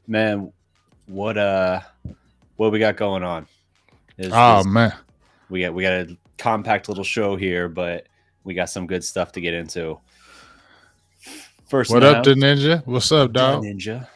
Man, what what we got going on? Oh Is man, we got a compact little show here, but we got some good stuff to get into. First in what the up, the house, ninja? What's up, Da dog? Ninja.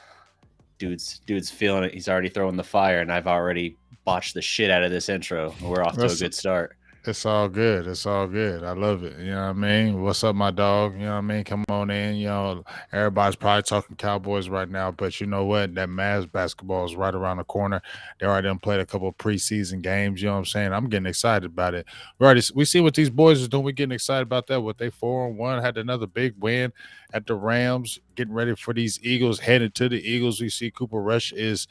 Dude's feeling it. He's already throwing the fire, and I've already botched the shit out of this intro. We're off to a That's good start. It's all good. It's all good. I love it. You know what I mean? What's up, my dog? You know what I mean? Come on in. Everybody's probably talking Cowboys right now, but you know what? That Mavs basketball is right around the corner. They already done played a couple of preseason games. You know what I'm saying? I'm getting excited about it. We see what these boys are doing. We're getting excited about that. What they 4-1 had another big win at the Rams. Getting ready for these Eagles. Headed to the Eagles. We see Cooper Rush is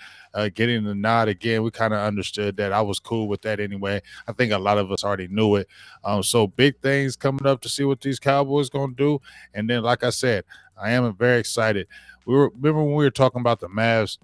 getting the nod again. We kind of understood that. I was cool with that anyway. I think a lot of us already knew it. So big things coming up to see what these Cowboys going to do. And then, like I said, I am very excited. Remember when we were talking about the Mavs.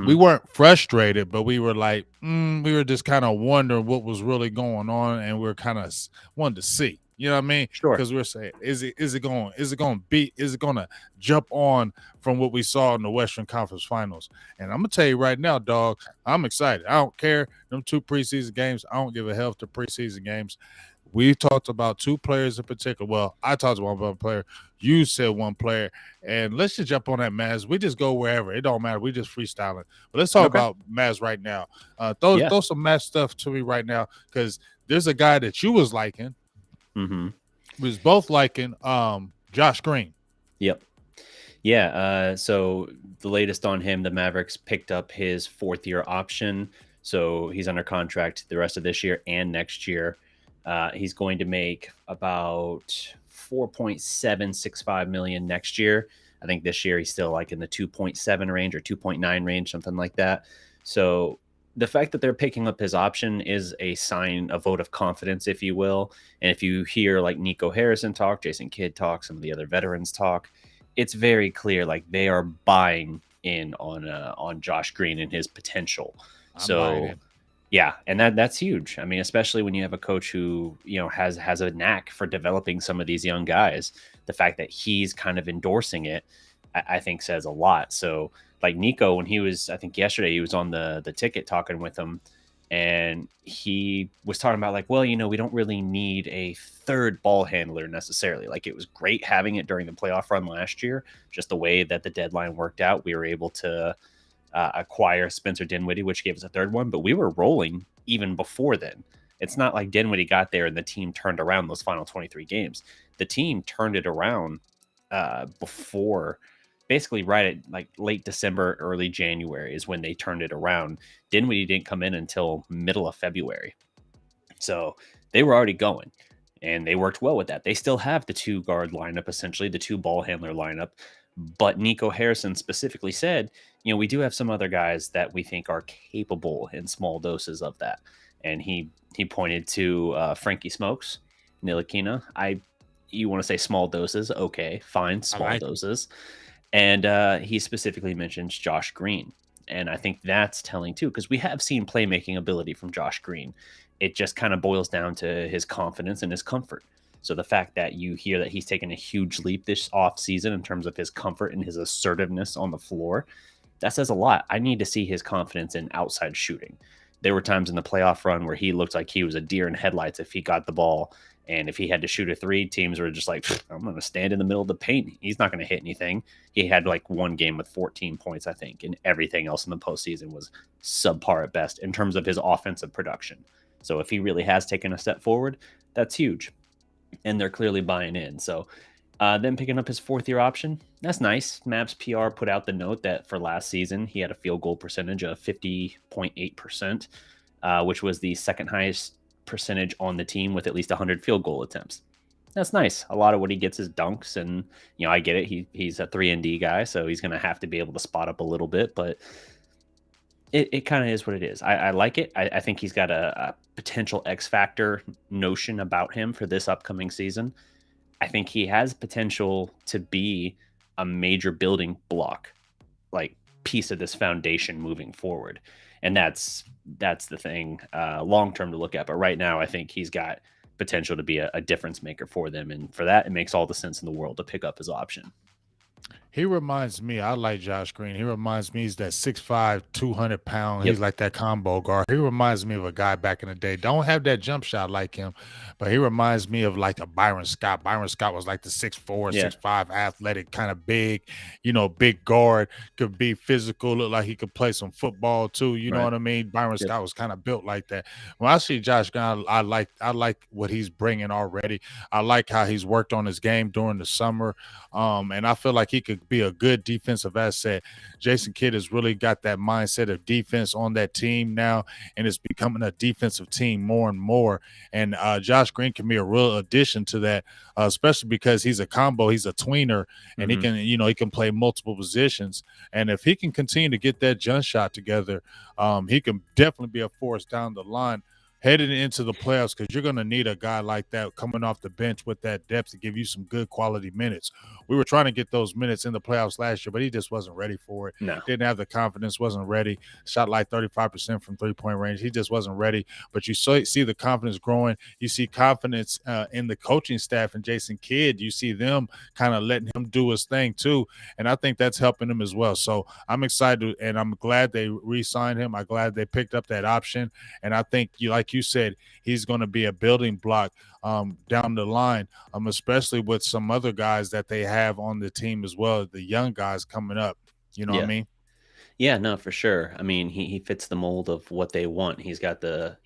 We weren't frustrated, but we were like, we were just kind of wondering what was really going on, and we are kind of wanted to see. You know what I mean? Sure. Because we're saying, is it going to jump on from what we saw in the Western Conference Finals? And I'm gonna tell you right now, dog, I'm excited. I don't care them 2 preseason games. I don't give a hell if the preseason games. We talked about 2 players in particular. Well, I talked about one player. You said one player. And let's just jump on that, Maz. We just go wherever. It don't matter. We just freestyling. But let's talk Okay. about Maz right now. Throw Yeah. throw some Maz stuff to me right now, because there's a guy that you was liking. Mm-hmm. We was both liking Josh Green. Yep. Yeah. So the latest on him, the Mavericks picked up his 4th-year option. So he's under contract the rest of this year and next year. He's going to make about 4.765 million next year. I think this year he's still like in the 2.7 range or 2.9 range, something like that. So the fact that they're picking up his option is a sign, a vote of confidence, if you will. And if you hear like Nico Harrison talk, Jason Kidd talk, some of the other veterans talk, it's very clear like they are buying in on Josh Green and his potential. I'm buying So in. yeah, and that's huge. I mean, especially when you have a coach who, has a knack for developing some of these young guys. The fact that he's kind of endorsing it, I think says a lot. So like Nico, when he was, I think yesterday he was on the ticket talking with him, and he was talking about like, well, we don't really need a third ball handler necessarily. Like it was great having it during the playoff run last year, just the way that the deadline worked out. We were able to acquire Spencer Dinwiddie, which gave us a third one, but we were rolling even before then. It's not like Dinwiddie got there and the team turned around those final 23 games. The team turned it around before, basically right at like late December, early January is when they turned it around. Dinwiddie didn't come in until middle of February. So they were already going, and they worked well with that. They still have the 2 guard lineup, essentially the 2 ball handler lineup. But Nico Harrison specifically said, we do have some other guys that we think are capable in small doses of that. And he pointed to Frankie Smokes, Ntilikina. You want to say small doses? Okay, fine, small doses. And he specifically mentions Josh Green. And I think that's telling too, because we have seen playmaking ability from Josh Green. It just kind of boils down to his confidence and his comfort. So the fact that you hear that he's taken a huge leap this offseason in terms of his comfort and his assertiveness on the floor, that says a lot. I need to see his confidence in outside shooting. There were times in the playoff run where he looked like he was a deer in headlights if he got the ball. And if he had to shoot a 3, teams were just like, I'm going to stand in the middle of the paint. He's not going to hit anything. He had like one game with 14 points, I think, and everything else in the postseason was subpar at best in terms of his offensive production. So if he really has taken a step forward, that's huge. And they're clearly buying in. So then picking up his 4th-year option, that's nice. Mavs PR put out the note that for last season, he had a field goal percentage of 50.8%, which was the second highest percentage on the team with at least 100 field goal attempts. That's nice. A lot of what he gets is dunks, and I get it. He's a 3-and-D guy, so he's going to have to be able to spot up a little bit, but it kind of is what it is. I like it. I think he's got a potential X factor notion about him for this upcoming season. I think he has potential to be a major building block, like piece of this foundation moving forward. And that's the thing long term to look at. But right now, I think he's got potential to be a difference maker for them. And for that, it makes all the sense in the world to pick up his option. He reminds me, I like Josh Green. He reminds me he's that 6'5", 200 pound. Yep. He's like that combo guard. He reminds me of a guy back in the day. Don't have that jump shot like him, but he reminds me of like a Byron Scott. Byron Scott was like the 6'4", Yeah. 6'5", athletic, kind of big, big guard, could be physical, look like he could play some football too. You know Right. what I mean? Byron Yep. Scott was kind of built like that. When I see Josh Green, I like what he's bringing already. I like how he's worked on his game during the summer. And I feel like he could be a good defensive asset. Jason Kidd has really got that mindset of defense on that team now, and it's becoming a defensive team more and more. And Josh Green can be a real addition to that, especially because he's a combo, he's a tweener, and Hmm. he can play multiple positions. And if he can continue to get that jump shot together, he can definitely be a force down the line headed into the playoffs, because you're going to need a guy like that coming off the bench with that depth to give you some good quality minutes. We were trying to get those minutes in the playoffs last year, but he just wasn't ready for it. No. Didn't have the confidence, wasn't ready. Shot like 35% from three-point range. He just wasn't ready. But you see the confidence growing. You see confidence in the coaching staff and Jason Kidd. You see them kind of letting him do his thing too. And I think that's helping him as well. So I'm excited, and I'm glad they re-signed him. I'm glad they picked up that option. And I think, like you said, he's going to be a building block down the line, especially with some other guys that they have on the team as well, the young guys coming up. You know what I Yeah. mean? Yeah, no, for sure. I mean, he fits the mold of what they want. He's got the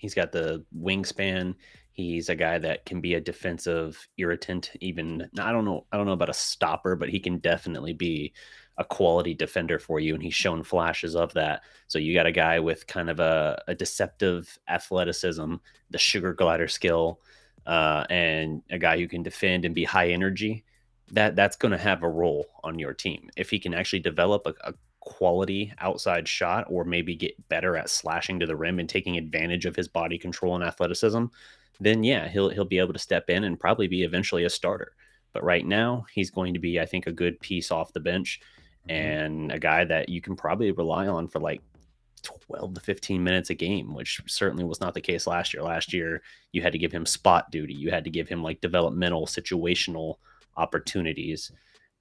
wingspan. He's a guy that can be a defensive irritant. Even I don't know about a stopper, but he can definitely be a quality defender for you. And he's shown flashes of that. So you got a guy with kind of a deceptive athleticism, the sugar glider skill, and a guy who can defend and be high energy. That's going to have a role on your team if he can actually develop a quality outside shot, or maybe get better at slashing to the rim and taking advantage of his body control and athleticism, then yeah, he'll be able to step in and probably be eventually a starter. But right now, he's going to be, I think, a good piece off the bench Mm-hmm. and a guy that you can probably rely on for like 12 to 15 minutes a game, which certainly was not the case last year. Last year, you had to give him spot duty. You had to give him like developmental, situational opportunities.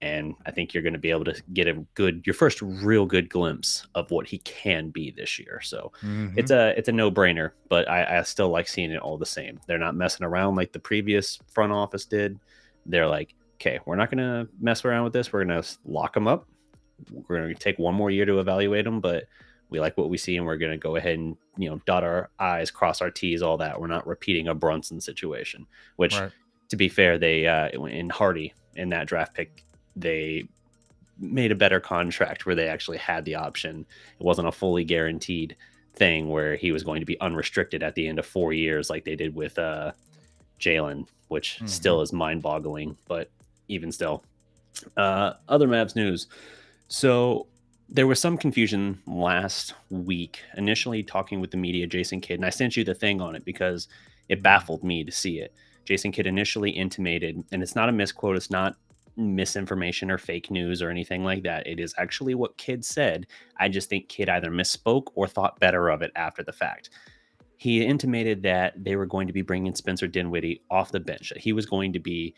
And I think you're going to be able to get your first real good glimpse of what he can be this year. So Mm-hmm. it's a no brainer, but I still like seeing it all the same. They're not messing around like the previous front office did. They're like, okay, we're not going to mess around with this. We're going to lock him up. We're going to take one more year to evaluate him, but we like what we see, and we're going to go ahead and dot our I's, cross our T's, all that. We're not repeating a Brunson situation. Which, Right. to be fair, they in Hardy in that draft pick, they made a better contract where they actually had the option. It wasn't a fully guaranteed thing where he was going to be unrestricted at the end of 4 years like they did with Jalen, which Mm-hmm. still is mind boggling, but even still. Other Mavs news. So there was some confusion last week, initially talking with the media, Jason Kidd, and I sent you the thing on it because it baffled me to see it. Jason Kidd initially intimated, and it's not a misquote, it's not misinformation or fake news or anything like that. It is actually what Kidd said. I just think Kidd either misspoke or thought better of it after the fact. He intimated that they were going to be bringing Spencer Dinwiddie off the bench, that he was going to be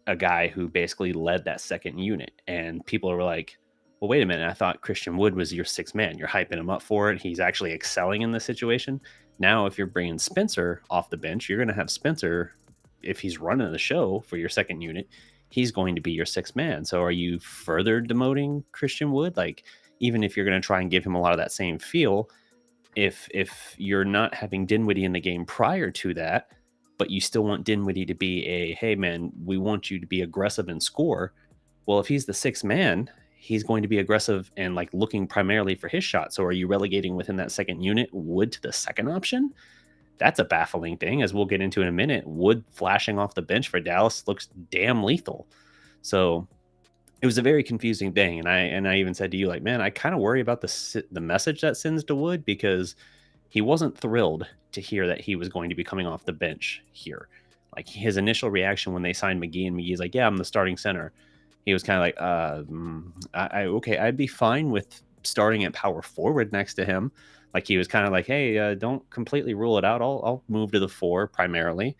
a guy who basically led that second unit. And people were like, well, wait a minute. I thought Christian Wood was your sixth man. You're hyping him up for it. He's actually excelling in this situation. Now, if you're bringing Spencer off the bench, you're going to have Spencer, if he's running the show for your second unit, he's going to be your sixth man. So are you further demoting Christian Wood? Like, even if you're going to try and give him a lot of that same feel, if you're not having Dinwiddie in the game prior to that, but you still want Dinwiddie to be a, hey man, we want you to be aggressive and score. Well, if he's the sixth man, he's going to be aggressive and like looking primarily for his shot. So are you relegating within that second unit Wood to the second option? That's a baffling thing, as we'll get into in a minute. Wood flashing off the bench for Dallas looks damn lethal. So it was a very confusing thing, and I even said to you, like, man, I kind of worry about the message that sends to Wood, because he wasn't thrilled to hear that he was going to be coming off the bench here. Like, his initial reaction when they signed McGee, and McGee's like, yeah, I'm the starting center. He was kind of like, okay, I'd be fine with starting at power forward next to him. Like, he was kind of like, hey, don't completely rule it out. I'll move to the four primarily.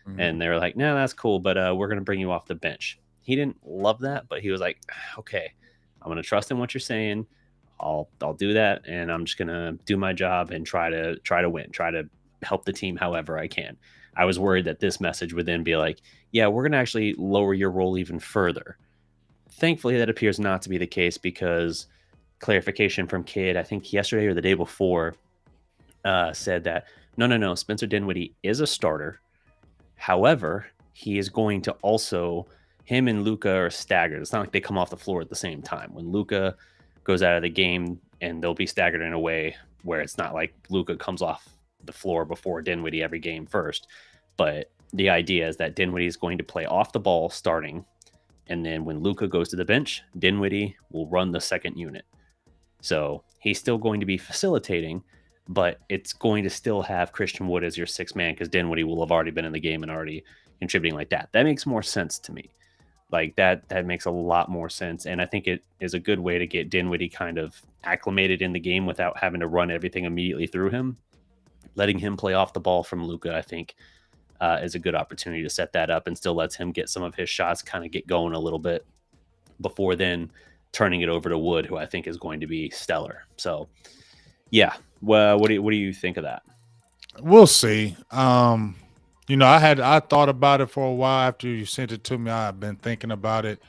Mm-hmm. And they were like, no, that's cool, but we're going to bring you off the bench. He didn't love that, but he was like, okay, I'm going to trust in what you're saying. I'll do that, and I'm just going to do my job and try to win, try to help the team however I can. I was worried that this message would then be like, yeah, we're going to actually lower your role even further. Thankfully, that appears not to be the case because clarification from Kidd, I think yesterday or the day before, said that no, Spencer Dinwiddie is a starter. However, he is going to also, him and Luka are staggered. It's not like they come off the floor at the same time. When Luka goes out of the game, and they'll be staggered in a way where it's not like Luka comes off the floor before Dinwiddie every game first. But the idea is that Dinwiddie is going to play off the ball starting. And then when Luka goes to the bench, Dinwiddie will run the second unit. So he's still going to be facilitating, but it's going to still have Christian Wood as your sixth man because Dinwiddie will have already been in the game and already contributing like that. That makes more sense to me. Like that makes a lot more sense. And I think it is a good way to get Dinwiddie kind of acclimated in the game without having to run everything immediately through him. Letting him play off the ball from Luka, I think, is a good opportunity to set that up and still lets him get some of his shots kind of get going a little bit before then turning it over to Wood, who I think is going to be stellar. So, yeah. Well, what do you think of that? We'll see. I thought about it for a while after you sent it to me. I've been thinking about it.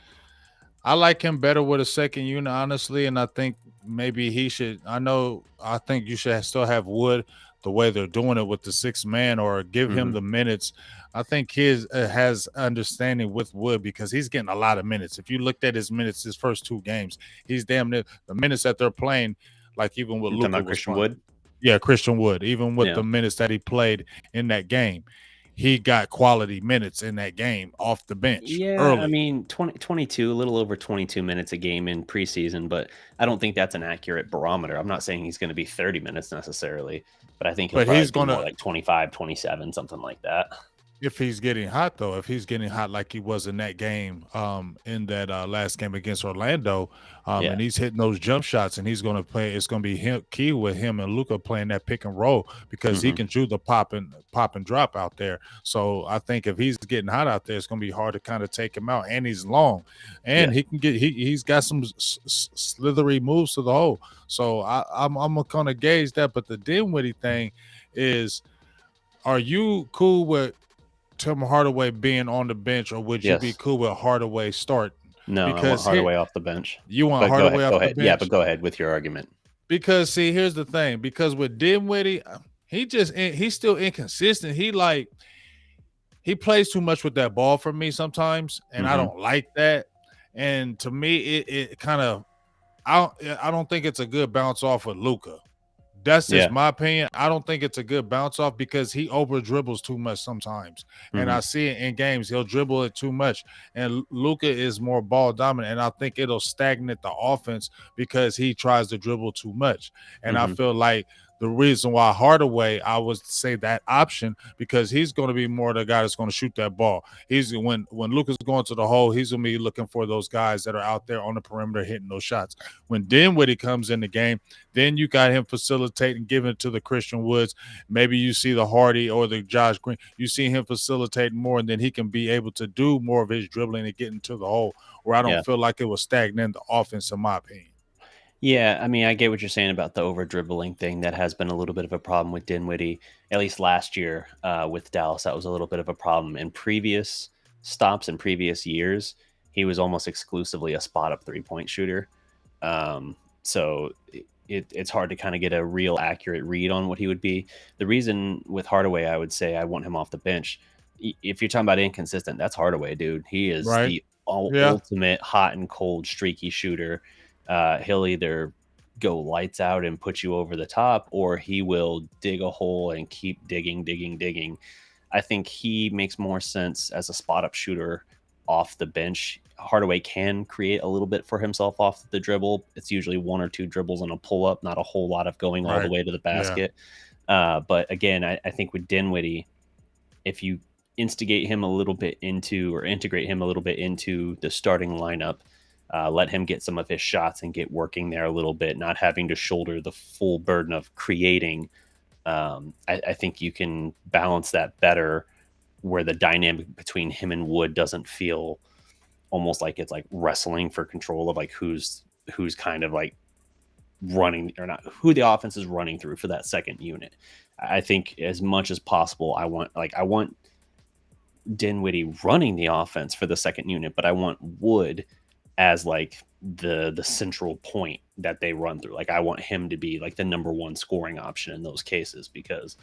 I like him better with a second unit, honestly, and I think maybe he should. I think you should still have Wood the way they're doing it with the sixth man, or give him the minutes. I think his has understanding with Wood because he's getting a lot of minutes. If you looked at his minutes, his first two games, he's damn near the minutes that they're playing. Like even with Luka was Christian playing. Wood. Yeah, Christian Wood. Even with the minutes that he played in that game, he got quality minutes in that game off the bench. Yeah, early. I mean, 22, a little over 22 minutes a game in preseason, but I don't think that's an accurate barometer. I'm not saying he's going to be 30 minutes necessarily, but I think he'll probably be more like 25, 27, something like that. If he's getting hot, though, if he's getting hot like he was in that game, in that last game against Orlando, and he's hitting those jump shots, and he's going to play, it's going to be key with him and Luka playing that pick and roll because he can do the pop and drop out there. So I think if he's getting hot out there, it's going to be hard to kind of take him out. And he's long, and he can he's got some slithery moves to the hole. So I'm going to gauge that. But the Dinwiddie thing is, are you cool with Tim Hardaway being on the bench, or would you be cool with Hardaway starting? No, because I want Hardaway off the bench. You want Hardaway off the bench? Yeah, but go ahead with your argument. Because see, here's the thing. Because with Dinwiddie, he's still inconsistent. He plays too much with that ball for me sometimes, and I don't like that. And to me, it kind of I don't think it's a good bounce off with Luka. That's just my opinion. I don't think it's a good bounce off because he over dribbles too much sometimes. And I see it in games. He'll dribble it too much. And Luka is more ball dominant. And I think it'll stagnate the offense because he tries to dribble too much. And I feel like the reason why Hardaway, I would say that option, because he's going to be more the guy that's going to shoot that ball. He's when Luka's going to the hole, he's going to be looking for those guys that are out there on the perimeter hitting those shots. When Dinwiddie comes in the game, then you got him facilitating, giving it to the Christian Woods. Maybe you see the Hardy or the Josh Green. You see him facilitating more, and then he can be able to do more of his dribbling and get into the hole, where I don't feel like it was stagnant the offense, in my opinion. Yeah, I mean, I get what you're saying about the over dribbling thing. That has been a little bit of a problem with Dinwiddie, at least last year with Dallas. That was a little bit of a problem. In previous stops in previous years, he was almost exclusively a spot-up three-point shooter. So it's hard to kind of get a real accurate read on what he would be. The reason with Hardaway, I would say I want him off the bench. If you're talking about inconsistent, that's Hardaway, dude. He is the ultimate hot and cold streaky shooter. He'll either go lights out and put you over the top, or he will dig a hole and keep digging. I think he makes more sense as a spot-up shooter off the bench. Hardaway can create a little bit for himself off the dribble. It's usually one or two dribbles on a pull-up, not a whole lot of going all the way to the basket. But again, I think with Dinwiddie, if you instigate him a little bit into, or integrate him a little bit into the starting lineup, let him get some of his shots and get working there a little bit, not having to shoulder the full burden of creating. I think you can balance that better, where the dynamic between him and Wood doesn't feel almost like it's like wrestling for control of like who's who's kind of like running or not, who the offense is running through for that second unit. I think as much as possible, I want Dinwiddie running the offense for the second unit, but I want Wood as like the central point that they run through. Like I want him to be like the number one scoring option in those cases, because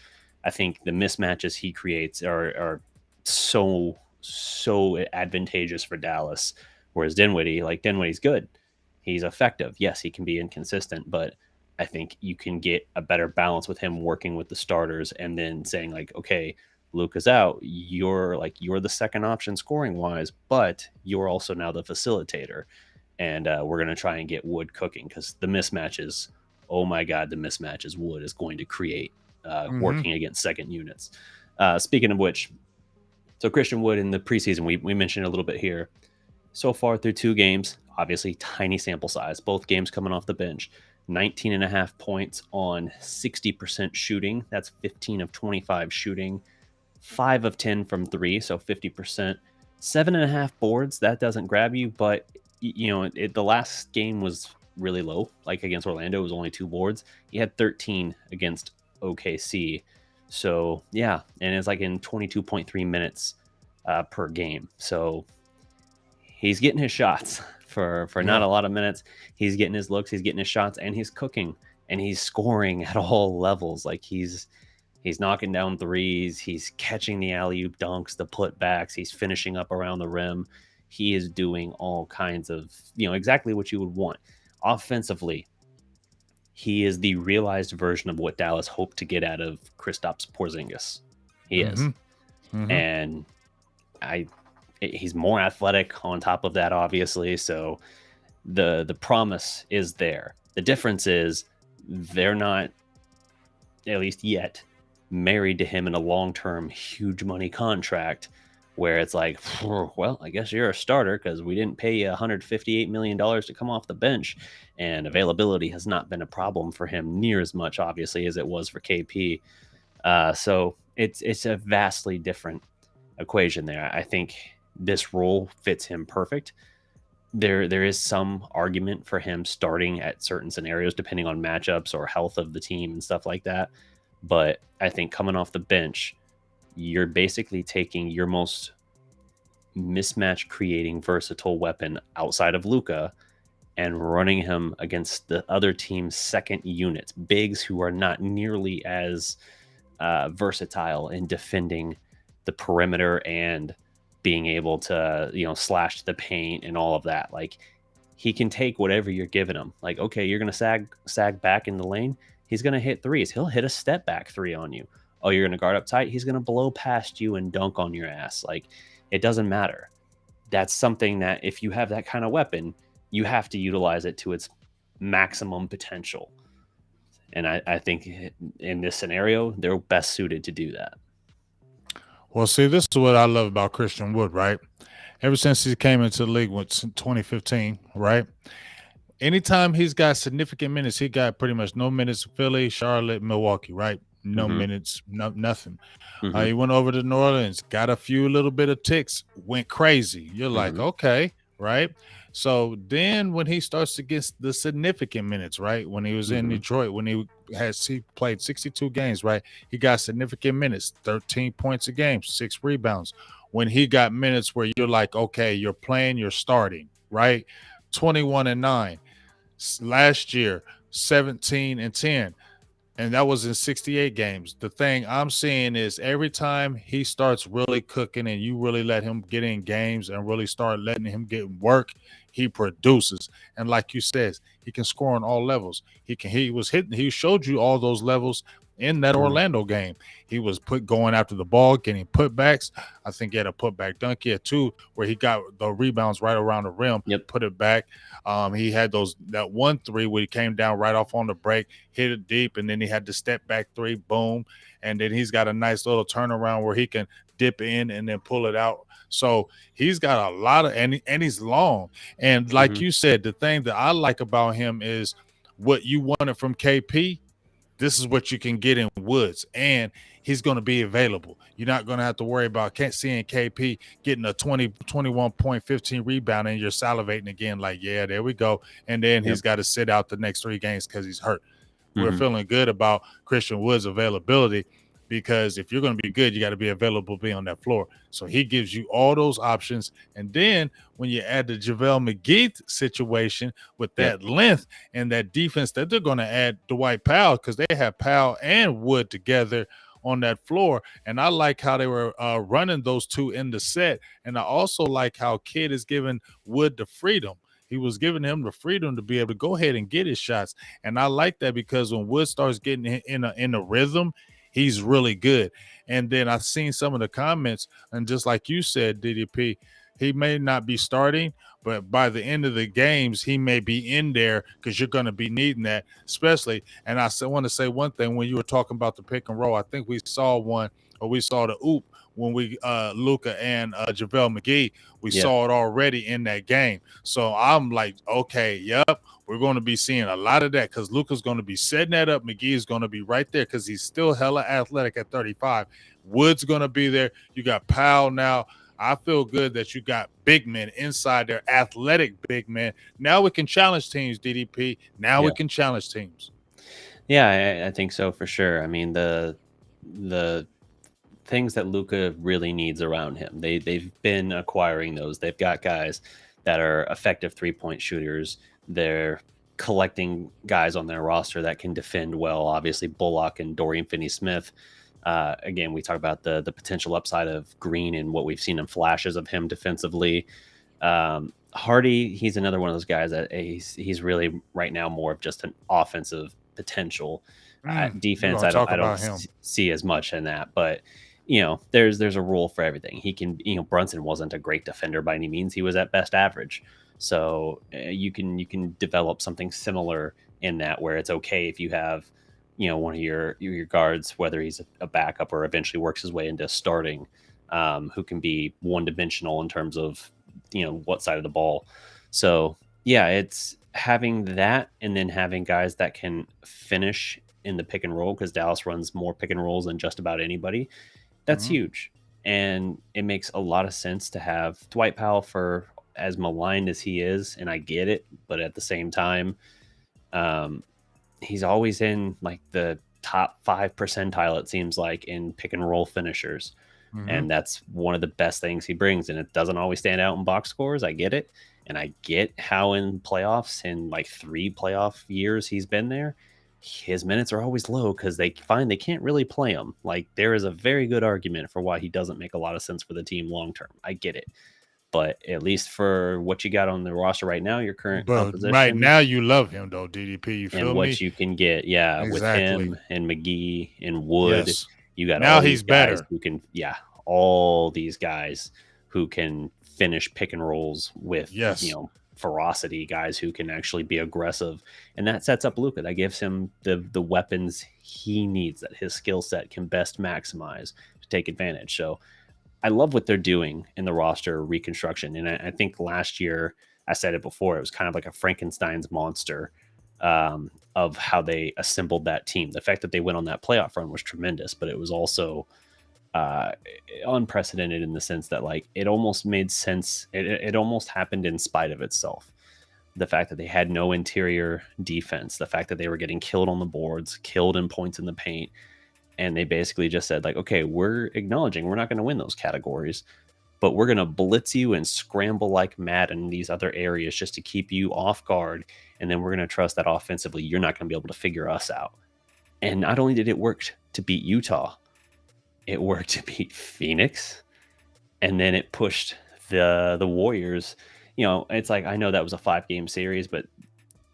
I think the mismatches he creates are so advantageous for Dallas. Whereas Dinwiddie's good. He's effective. Yes, he can be inconsistent, but I think you can get a better balance with him working with the starters and then saying like, okay, Luka's out. You're the second option scoring wise, but you're also now the facilitator. And we're going to try and get Wood cooking, because the mismatches, oh my God, the mismatches Wood is going to create working against second units. Speaking of which, so Christian Wood in the preseason, we mentioned a little bit here. So far through 2 games, obviously tiny sample size, both games coming off the bench, 19 and a half points on 60% shooting. That's 15 of 25 shooting, 5 of 10 from 3, so 50%. 7.5 boards, that doesn't grab you, but the last game was really low. Like against Orlando, it was only 2 boards. He had 13 against OKC. So yeah, and it's like in 22.3 minutes per game. So he's getting his shots for not a lot of minutes. He's getting his looks, he's getting his shots, and he's cooking, and he's scoring at all levels. Like he's knocking down threes, he's catching the alley-oop dunks, the putbacks, he's finishing up around the rim. He is doing all kinds of, exactly what you would want. Offensively, he is the realized version of what Dallas hoped to get out of Kristaps Porzingis. He is. And he's more athletic on top of that, obviously. So the promise is there. The difference is they're not, at least yet, married to him in a long-term, huge money contract where it's like, well, I guess you're a starter because we didn't pay you $158 million to come off the bench. And availability has not been a problem for him near as much, obviously, as it was for KP. So it's a vastly different equation there. I think this role fits him perfect. There is some argument for him starting at certain scenarios depending on matchups or health of the team and stuff like that. But I think coming off the bench, you're basically taking your most mismatch creating versatile weapon outside of Luka and running him against the other team's second units, bigs who are not nearly as versatile in defending the perimeter and being able to, slash the paint and all of that. Like he can take whatever you're giving him. Like, okay, you're going to sag back in the lane. He's going to hit threes. He'll hit a step back 3 on you. Oh, you're going to guard up tight. He's going to blow past you and dunk on your ass. Like it doesn't matter. That's something that if you have that kind of weapon, you have to utilize it to its maximum potential. And I think in this scenario, they're best suited to do that. Well, see, this is what I love about Christian Wood, right? Ever since he came into the league in 2015, right? Anytime he's got significant minutes, he got pretty much no minutes. Philly, Charlotte, Milwaukee, right? No minutes, nothing. He went over to New Orleans, got a few little bit of ticks, went crazy. You're like, okay, right? So then when he starts to get the significant minutes, right? When he was in Detroit, when he played 62 games, right? He got significant minutes, 13 points a game, 6 rebounds. When he got minutes where you're like, okay, you're playing, you're starting, right? 21-9. Last year, 17-10. And that was in 68 games. The thing I'm seeing is every time he starts really cooking and you really let him get in games and really start letting him get work, he produces. And like you said, he can score on all levels. He showed you all those levels in that Orlando game. He was going after the ball, getting putbacks. I think he had a putback dunk. He had 2 where he got the rebounds right around the rim, put it back. He had that 1 3 where he came down right off on the break, hit it deep, and then he had the step back 3, boom. And then he's got a nice little turnaround where he can dip in and then pull it out. So he's got a lot of, and he's long. And like you said, the thing that I like about him is what you wanted from KP, this is what you can get in Woods, and he's going to be available. You're not going to have to worry about seeing KP getting a 20, 21 point, 15 rebound, and you're salivating again like, yeah, there we go. And then Yep. he's got to sit out the next 3 games because he's hurt. We're Mm-hmm. feeling good about Christian Wood's availability, because if you're going to be good, you got to be available, be on that floor. So he gives you all those options. And then when you add the JaVale McGee situation with that length and that defense that they're going to add Dwight Powell, because they have Powell and Wood together on that floor. And I like how they were running those two in the set. And I also like how Kidd is giving Wood the freedom. He was giving him the freedom to be able to go ahead and get his shots. And I like that, because when Wood starts getting in a rhythm, he's really good. And then I've seen some of the comments, and just like you said, DDP, he may not be starting, but by the end of the games, he may be in there, because you're going to be needing that, especially. And I want to say one thing, when you were talking about the pick and roll, I think we saw the oop when we Luka and JaVale McGee, we saw it already in that game. So I'm like, okay, yep, we're going to be seeing a lot of that, because Luka's going to be setting that up. McGee is going to be right there, because he's still hella athletic at 35. Wood's going to be there. You got Powell now. I feel good that you got big men inside there, athletic big men. Now we can challenge teams, DDP. Now we can challenge teams. Yeah, I think so for sure. I mean, the things that Luka really needs around him, they've been acquiring those. They've got guys that are effective 3-point shooters. They're collecting guys on their roster that can defend well. Obviously, Bullock and Dorian Finney-Smith. Again, we talk about the potential upside of Green and what we've seen in flashes of him defensively. Hardy, he's another one of those guys that he's really right now more of just an offensive potential. Defense, I don't see as much in that, but there's a rule for everything. He can, Brunson wasn't a great defender by any means. He was at best average. So you can develop something similar in that, where it's okay if you have, one of your guards, whether he's a backup or eventually works his way into starting, who can be one-dimensional in terms of, what side of the ball. So yeah, it's having that, and then having guys that can finish in the pick and roll, because Dallas runs more pick and rolls than just about anybody. That's huge. And it makes a lot of sense to have Dwight Powell, for as maligned as he is, and I get it, but at the same time, he's always in like the top 5 percentile, it seems like, in pick and roll finishers. And that's one of the best things he brings. And it doesn't always stand out in box scores. I get it. And I get how in playoffs, in like 3 playoff years he's been there, his minutes are always low, because they find they can't really play him. Like, there is a very good argument for why he doesn't make a lot of sense for the team long term. I get it. But at least for what you got on the roster right now, your current composition. Right now, you love him, though, DDP. You feel me? And what you can get, with him and McGee and Wood. Yes. You got now all he's these guys better. who can, all these guys who can finish pick and rolls with, ferocity, guys who can actually be aggressive. And that sets up Luka. That gives him the weapons he needs, that his skill set can best maximize to take advantage. So I love what they're doing in the roster reconstruction. And I think last year, I said it before, it was kind of like a Frankenstein's monster of how they assembled that team. The fact that they went on that playoff run was tremendous, but it was also unprecedented in the sense that, like, it almost made sense. It almost happened in spite of itself. The fact that they had no interior defense, the fact that they were getting killed on the boards, killed in points in the paint. And they basically just said, like, okay, we're acknowledging we're not going to win those categories, but we're going to blitz you and scramble like mad in these other areas just to keep you off guard. And then we're going to trust that offensively, you're not going to be able to figure us out. And not only did it work to beat Utah, it worked to beat Phoenix. And then it pushed the Warriors. It's like, I know that was a 5-game series, but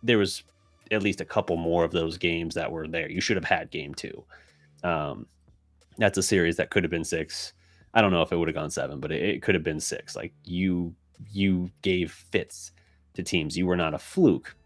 there was at least a couple more of those games that were there. You should have had game 2. That's a series that could have been 6. I don't know if it would have gone 7, but it could have been 6. Like, you gave fits to teams. You were not a fluke,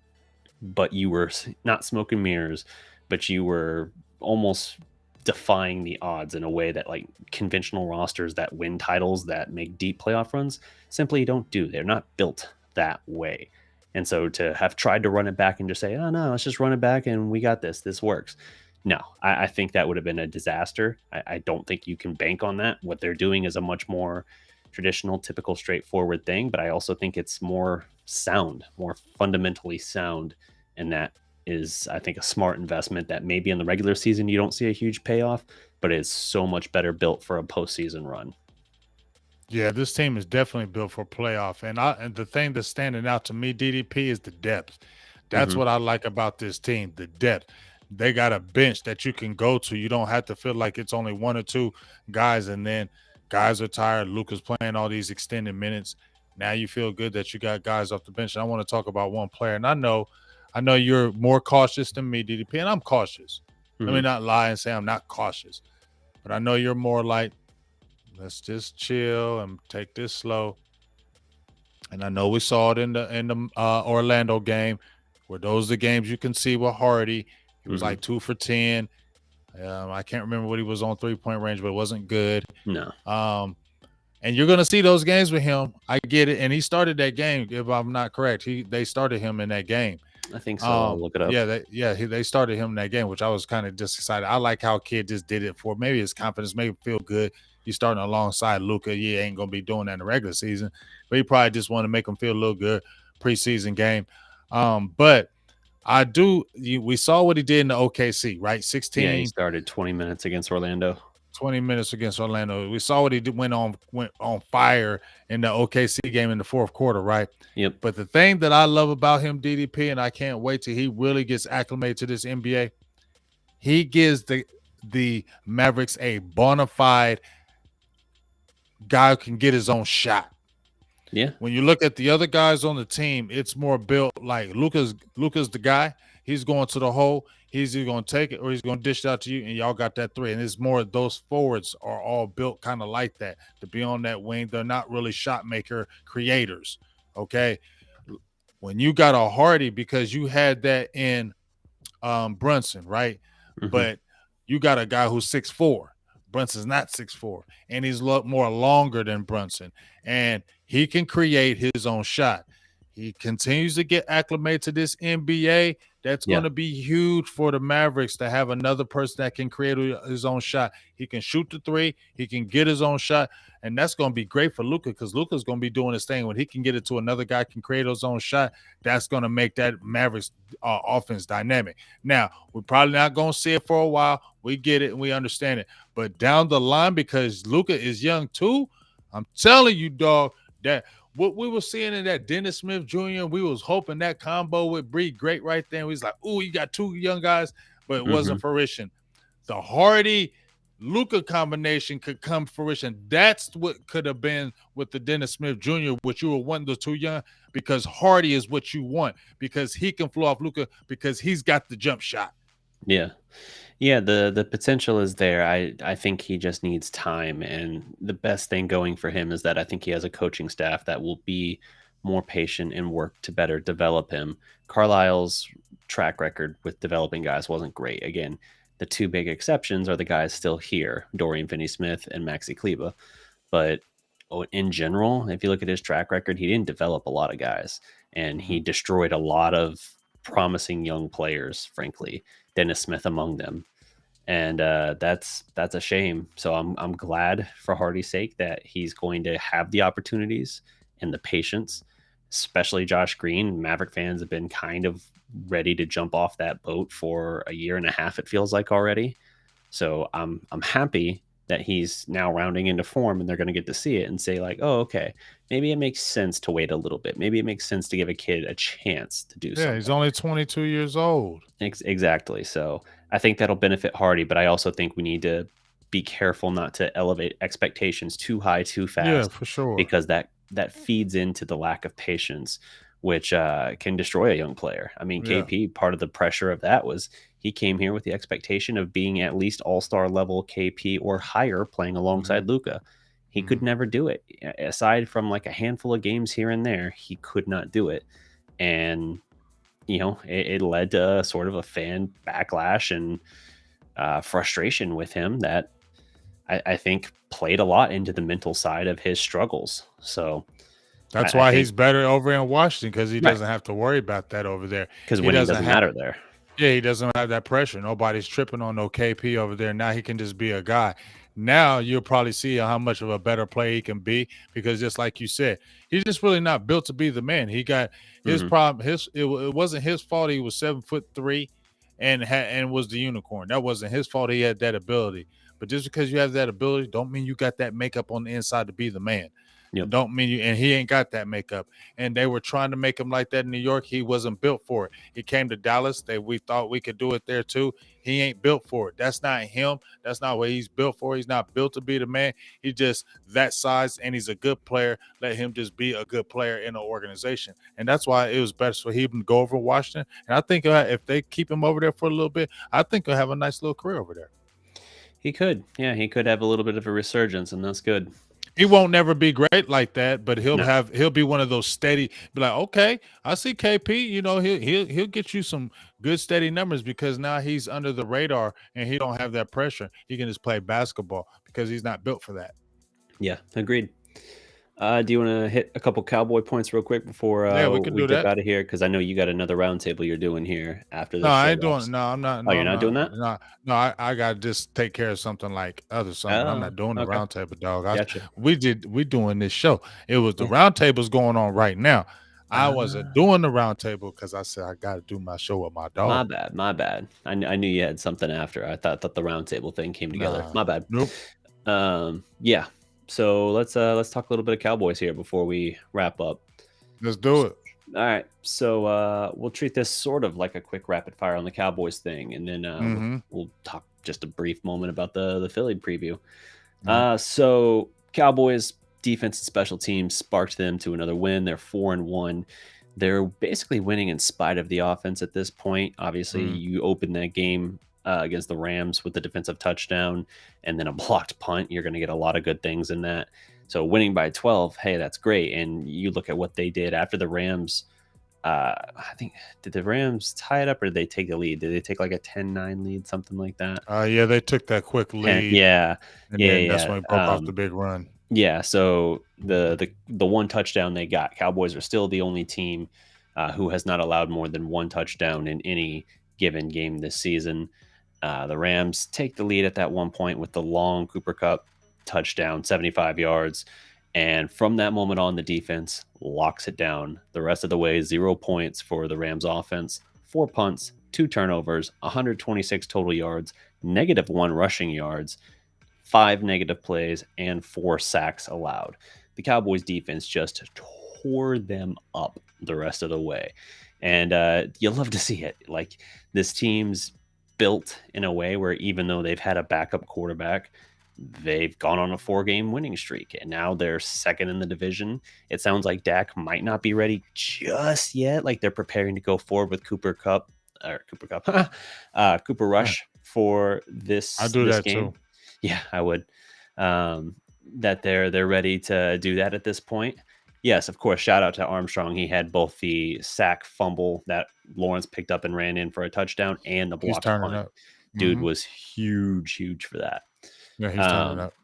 but you were not smoke and mirrors, but you were almost defying the odds in a way that, like, conventional rosters that win titles, that make deep playoff runs, simply don't do. They're not built that way. And so to have tried to run it back and just say, oh no, let's just run it back and we got this works. No, I think that would have been a disaster. I don't think you can bank on that. What they're doing is a much more traditional, typical, straightforward thing, but I also think it's more sound, more fundamentally sound. And that is, I think, a smart investment that maybe in the regular season you don't see a huge payoff, but it's so much better built for a postseason run. Yeah, this team is definitely built for playoff. And the thing that's standing out to me, DDP, is the depth. That's Hmm. what I like about this team, the depth. They got a bench that you can go to. You don't have to feel like it's only one or two guys, and then guys are tired. Luka's playing all these extended minutes. Now you feel good that you got guys off the bench. And I want to talk about one player, and I know you're more cautious than me, DDP, and I'm cautious. Let me Hmm. not lie and say I'm not cautious, but I know you're more like, let's just chill and take this slow. And I know we saw it in the Orlando game, where those are the games you can see with Hardy. He was Hmm. like 2 for 10. I can't remember what he was on 3-point range, but it wasn't good. No, Um, and you're gonna see those games with him. I get it. And he started that game, if I'm not correct. They started him in that game. I think so. I'll look it up. They started him in that game, which I was kind of just excited. I like how kid just did it for maybe his confidence, maybe feel good. He's starting alongside Luka. Yeah, ain't gonna be doing that in the regular season, but he probably just want to make him feel a little good preseason game. But we saw what he did in the OKC, right? Yeah, he 16, started 20 minutes against Orlando. 20 minutes against Orlando. We saw what he did, went on fire in the OKC game in the fourth quarter, right? Yep. But the thing that I love about him, DDP, and I can't wait till he really gets acclimated to this NBA, he gives the Mavericks a bona fide guy who can get his own shot. Yeah. When you look at the other guys on the team, it's more built like Luka's the guy. He's going to the hole. He's either going to take it or he's going to dish it out to you, and y'all got that three. And it's more those forwards are all built kind of like that to be on that wing. They're not really shot maker creators. Okay. When you got a Hardy, because you had that in Brunson, right? Hmm. But you got a guy who's 6'4". Brunson's not 6'4", and he's a lot more longer than Brunson, and he can create his own shot. He continues to get acclimated to this NBA. That's Yeah. going to be huge for the Mavericks to have another person that can create his own shot. He can shoot the three. He can get his own shot. And that's going to be great for Luka, because Luka's going to be doing his thing. When he can get it to another guy, can create his own shot, that's going to make that Mavericks offense dynamic. Now, we're probably not going to see it for a while. We get it and we understand it. But down the line, because Luka is young too, I'm telling you, dog, that what we were seeing in that Dennis Smith Jr., we was hoping that combo would be great right there. And we was like, oh, you got two young guys, but it Hmm. wasn't fruition. The Hardy Luka combination could come fruition. That's what could have been with the Dennis Smith Jr., which you were wanting the too young, because Hardy is what you want, because he can flow off Luka, because he's got the jump shot. Yeah. Yeah, the potential is there. I think he just needs time, and the best thing going for him is that I think he has a coaching staff that will be more patient and work to better develop him. Carlisle's track record with developing guys wasn't great. Again, the two big exceptions are the guys still here, Dorian Finney-Smith and Maxi Kleba. But in general, if you look at his track record, he didn't develop a lot of guys, and he destroyed a lot of promising young players, frankly, Dennis Smith among them. And that's a shame. So I'm glad for Hardy's sake that he's going to have the opportunities and the patience, especially Josh Green. Maverick fans have been kind of ready to jump off that boat for a year and a half, it feels like already. So I'm happy that he's now rounding into form, and they're going to get to see it and say like, oh, okay, maybe it makes sense to wait a little bit. Maybe it makes sense to give a kid a chance to do Yeah, he's something. only 22 years old. Exactly. So I think that'll benefit Hardy, but I also think we need to be careful not to elevate expectations too high too Yeah, fast, for sure. because that feeds into the lack of patience, which can destroy a young player. I mean, Yeah. KP, part of the pressure of that was he came here with the expectation of being at least all-star level KP or higher, playing Mm-hmm. alongside Luca. He could Mm-hmm. never do it. Aside from like a handful of games here and there, he could not do it. And it led to sort of a fan backlash and frustration with him that I think played a lot into the mental side of his struggles. So That's I why think he's better over in Washington, because he right, doesn't have to worry about that over there. because He winning doesn't doesn't have matter there. Yeah, he doesn't have that pressure. Nobody's tripping on no KP over there. Now he can just be a guy. Now you'll probably see how much of a better player he can be because just like you said, he's just really not built to be the man. He got his Hmm. problem. It wasn't his fault. He was 7'3" and was the unicorn. That wasn't his fault. He had that ability. But just because you have that ability, don't mean you got that makeup on the inside to be the man. Yep. Don't mean you, and he ain't got that makeup. And they were trying to make him like that in New York. He wasn't built for it. He came to Dallas. We thought we could do it there too. He ain't built for it. That's not him. That's not what he's built for. He's not built to be the man. He's just that size, and he's a good player. Let him just be a good player in the organization, and that's why it was best for him to go over to Washington. And I think if they keep him over there for a little bit, I think he'll have a nice little career over there. He could. Yeah, he could have a little bit of a resurgence, and that's good. He won't never be great like that, but No. he'll be one of those steady. Be like, okay, I see KP. You know, he'll get you some good steady numbers because now he's under the radar and he don't have that pressure. He can just play basketball because he's not built for that. Yeah, agreed. Do you want to hit a couple Cowboy points real quick before Yeah, we can we do dip that. out of here? Because I know you got another roundtable you're doing here after No, this I show ain't doing. wraps. No, I'm not. Oh, No, you're I'm not not. doing that? No. I got to just take care of something like other something. But I'm Oh, not doing the okay. round table, dog. Gotcha. We doing this show. It was the Yeah. round tables going on right now. I wasn't Ah, doing the round table because I said I got to do my show with my my dog. bad. My bad. I knew you had something after. I thought the roundtable thing came together. Nah, My bad. nope. Yeah. So let's talk a little bit of Cowboys here before we wrap up. Let's do it. All right. So we'll treat this sort of like a quick rapid fire on the Cowboys thing, and then Mm-hmm. we'll talk just a brief moment about the Philly preview. Yeah. So Cowboys defense and special teams sparked them to another win. They're 4-1. They're basically winning in spite of the offense at this point. Obviously, Mm. you open that game against the Rams with the defensive touchdown and then a blocked punt. You're going to get a lot of good things in that. So winning by 12, hey, that's great. And you look at what they did after the Rams. I think, did the Rams tie it up or did they take the lead? Did they take like a 10-9 lead, something like that? Yeah, they took that quick lead, Yeah, and yeah, then that's yeah. when it broke off the big run. Yeah, so the one touchdown they got, Cowboys are still the only team who has not allowed more than one touchdown in any given game this season. The Rams take the lead at that one point with the long Cooper Kupp touchdown, 75 yards. And from that moment on, the defense locks it down. The rest of the way, 0 points for the Rams offense, 4 punts, 2 turnovers, 126 total yards, -1 rushing yards, 5 negative plays, and 4 sacks allowed. The Cowboys defense just tore them up the rest of the way. And you love to see it. Like, this team's built in a way where even though they've had a backup quarterback, they've gone on a 4-game winning streak, and now they're second in the division. It sounds like Dak might not be ready just yet. Like, they're preparing to go forward with Cooper Rush for I this do this that game. too. Yeah, I would. That they're ready to do that at this point. Yes, of course. Shout out to Armstrong. He had both the sack fumble that Lawrence picked up and ran in for a touchdown and the He's blocked turning punt. up. Dude Mm-hmm. was huge for that. Yeah, he's turning Um, up.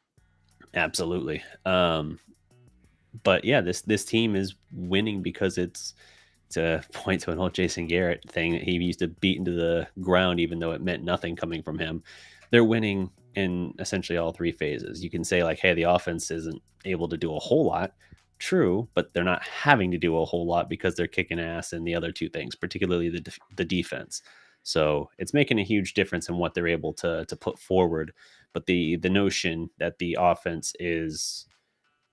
Absolutely. But yeah, this team is winning because it's, to point to an old Jason Garrett thing that he used to beat into the ground, even though it meant nothing coming from him. They're winning in essentially all 3 phases. You can say like, hey, the offense isn't able to do a whole lot. True, but they're not having to do a whole lot because they're kicking ass in the other 2 things, particularly the defense. So it's making a huge difference in what they're able to put forward. But the notion that the offense is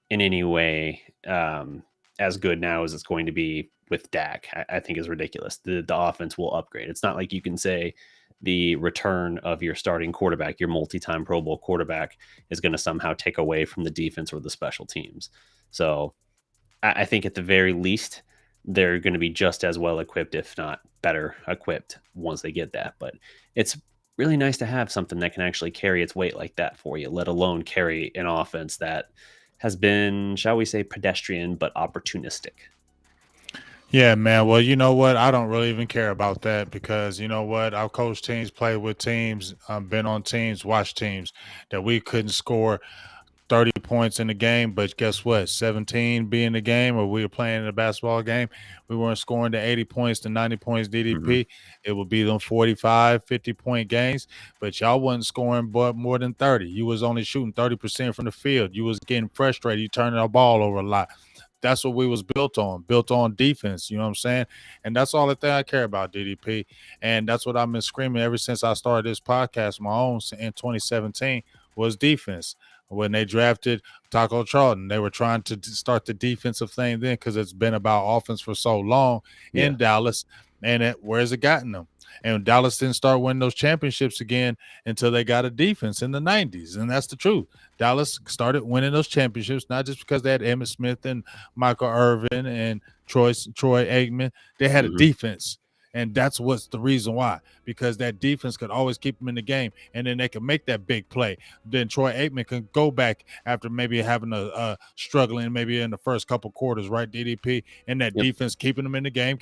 in any way as good now as it's going to be with Dak, I think is ridiculous. The offense will upgrade. It's not like you can say the return of your starting quarterback, your multi-time Pro Bowl quarterback, is going to somehow take away from the defense or the special teams. So I think at the very least, they're going to be just as well equipped, if not better equipped, once they get that. But it's really nice to have something that can actually carry its weight like that for you, let alone carry an offense that has been, shall we say, pedestrian but opportunistic. Yeah, man. Well, you know what? I don't really even care about that because you know what? I've coached teams, played with teams, been on teams, watched teams that we couldn't score 30 points in the game, but guess what? 17 be in the game, or we were playing in a basketball game. We weren't scoring to 80 points to 90 points DDP. It would be them 45, 50-point games, but y'all wasn't scoring but more than 30. You was only shooting 30% from the field. You was getting frustrated. You turning the ball over a lot. That's what we was built on defense. You know what I'm saying? And that's all the thing I care about, DDP. And that's what I've been screaming ever since I started this podcast, my own in 2017, was defense. When they drafted Taco Charlton, they were trying to start the defensive thing then because it's been about offense for so long in Dallas. And where's it gotten them? And Dallas didn't start winning those championships again until they got a defense in the 90s. And that's the truth. Dallas started winning those championships, not just because they had Emmitt Smith and Michael Irvin and Troy Aikman. They had a defense. And that's what's the reason why, because that defense could always keep them in the game, and then they can make that big play. Then Troy Aikman can go back after maybe having a struggling maybe in the first couple quarters, right, DDP? And that defense keeping them in the game.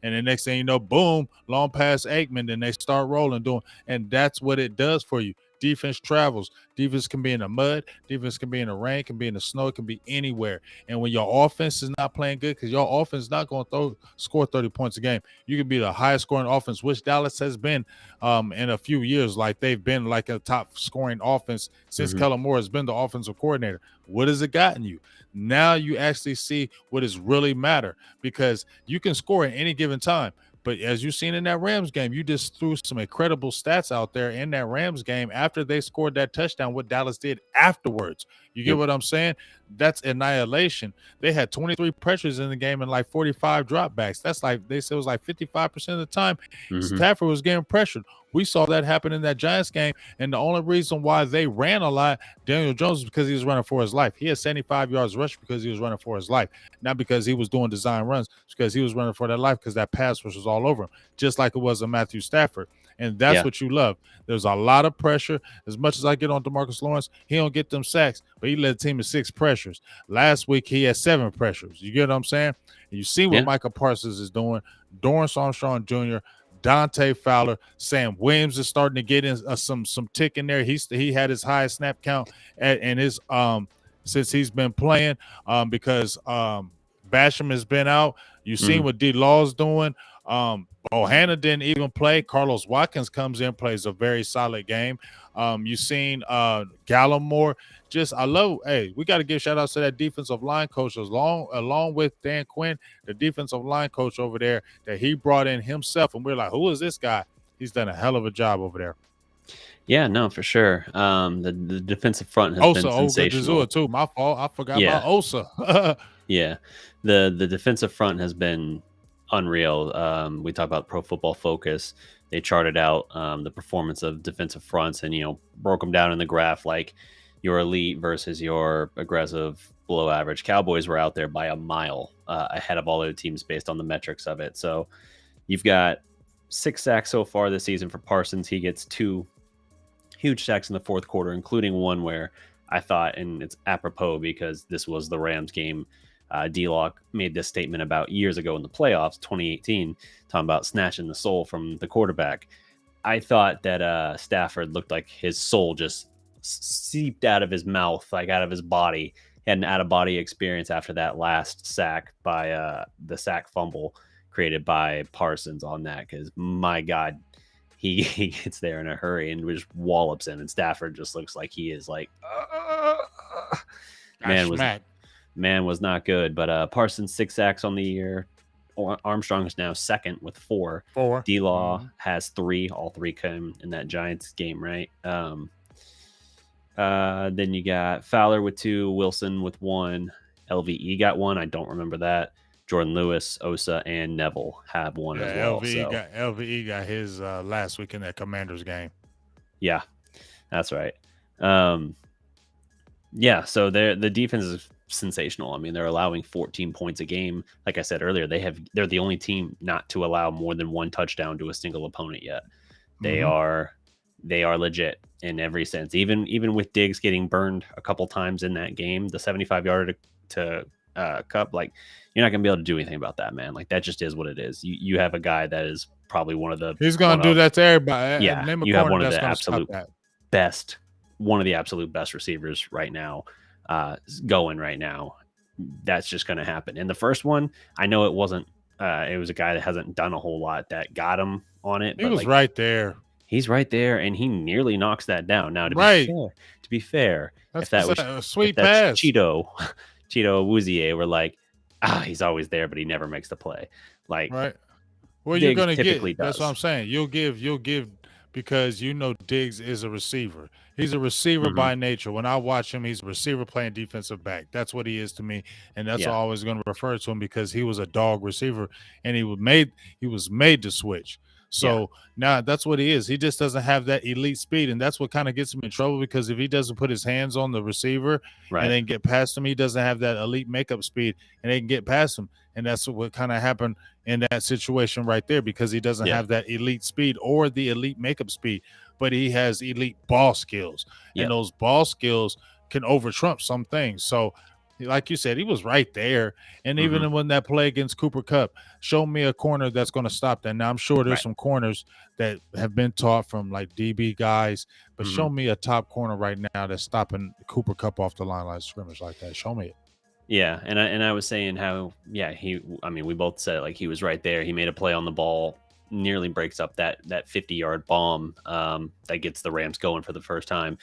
And the next thing you know, boom, long pass Aikman, then they start rolling, and that's what it does for you. Defense travels. Defense can be in the mud. Defense can be in the rain, can be in the snow. It can be anywhere. And when your offense is not playing good, because your offense is not going to score 30 points a game, you can be the highest scoring offense, which Dallas has been in a few years. Like they've been like a top scoring offense since Kellen Moore has been the offensive coordinator. What has it gotten you? Now you actually see what is really matter, because you can score at any given time. But as you've seen in that Rams game, you just threw some incredible stats out there in that Rams game after they scored that touchdown, what Dallas did afterwards. You get what I'm saying? That's annihilation. They had 23 pressures in the game and like 45 dropbacks. That's like, they said it was like 55% of the time Stafford was getting pressured. We saw that happen in that Giants game, and the only reason why they ran a lot, Daniel Jones, is because he was running for his life. He had 75 yards rush because he was running for his life, not because he was doing design runs, because he was running for that life, because that pass rush was all over him, just like it was a Matthew Stafford. And that's what you love. There's a lot of pressure. As much as I get on DeMarcus Lawrence, he don't get them sacks, but he led the team to 6 pressures. Last week, he had 7 pressures. You get what I'm saying? And you see what Micah Parsons is doing. Dorrance Armstrong Jr., Dante Fowler, Sam Williams is starting to get in some tick in there. He had his highest snap count and his since he's been playing because Basham has been out. You've seen what D Law's doing. Bohanna didn't even play. Carlos Watkins comes in, plays a very solid game. You've seen Gallimore. We got to give shout outs to that defensive line coach along with Dan Quinn, the defensive line coach over there that he brought in himself. And we're like, who is this guy? He's done a hell of a job over there. Yeah, no, for sure. The defensive front has been sensational. Osa too. My fault. I forgot about Osa. Yeah. The defensive front has been unreal. We talk about Pro Football Focus. They charted out the performance of defensive fronts and, broke them down in the graph, like your elite versus your aggressive below average. Cowboys were out there by a mile ahead of all other teams based on the metrics of it. So you've got 6 sacks so far this season for Parsons. He gets 2 huge sacks in the fourth quarter, including one where I thought, and it's apropos because this was the Rams game, D-Lock made this statement about years ago in the playoffs, 2018, talking about snatching the soul from the quarterback. I thought that Stafford looked like his soul just seeped out of his mouth, like out of his body. He had an out-of-body experience after that last sack by the sack fumble created by Parsons on that, because my God, he gets there in a hurry and just wallops him, and Stafford just looks like he is like, man was not good. But Parsons 6 sacks on the year. Armstrong is now second with 4. D-Law has 3. All 3 came in that Giants game, right? Then you got Fowler with 2, Wilson with 1, LVE got 1. I don't remember that. Jordan Lewis, Osa, and Neville have 1 as well. LVE got his last week in that Commanders game. Yeah, that's right. So the defense is sensational. I mean, they're allowing 14 points a game. Like I said earlier, they're the only team not to allow more than 1 touchdown to a single opponent yet. They are legit in every sense. Even with Diggs getting burned a couple times in that game, the 75-yarder to Cup, like, you're not gonna be able to do anything about that, man. Like, that just is what it is. You have a guy that is probably one of the he's gonna do that to everybody. Yeah, you have one of the absolute best one of the absolute best receivers right now, going right now. That's just going to happen. And the first one, I know it wasn't. It was a guy that hasn't done a whole lot that got him on it, He but was like right there. he's right there, and he nearly knocks that down. Now, Right. to be fair, That's if that was a if sweet that's pass. Cheeto Awuzie, we're like, he's always there, but he never makes the play. Like, Right. Well, you're Diggs gonna typically get. That's what does. I'm saying. You'll give because Diggs is a receiver. He's a receiver Mhm. by nature. When I watch him, he's a receiver playing defensive back. That's what he is to me, and that's what Yeah, I'm always going to refer to him because he was a dog receiver, and he was made to switch. yeah, So now that's what he is. He just doesn't have that elite speed, and that's what kind of gets him in trouble because if he doesn't put his hands on the receiver and right. then get past him, he doesn't have that elite makeup speed, and they can get past him. And that's what kind of happened in that situation right there because he doesn't Yeah, have that elite speed or the elite makeup speed, but he has elite ball skills, and yep. those ball skills can over trump some things. So, like you said, he was right there. And Mhm. even when that play against Cooper Cup, show me a corner that's going to stop that. Now, I'm sure there's Right. some corners that have been taught from like DB guys, but Mhm. show me a top corner right now that's stopping Cooper Cup off the line of scrimmage like that. Show me it. Yeah, and I was saying how I mean we both said it, like he was right there. He made a play on the ball, nearly breaks up that 50-yard bomb that gets the Rams going for the first time.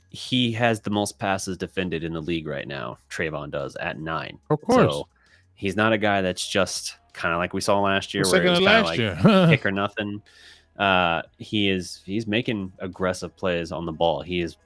He has the most passes defended in the league right now. Trayvon does at 9. Of course. So he's not a guy that's just kind of like we saw last The year where it second was to kind of last like year. pick or nothing. He's making aggressive plays on the ball. He is,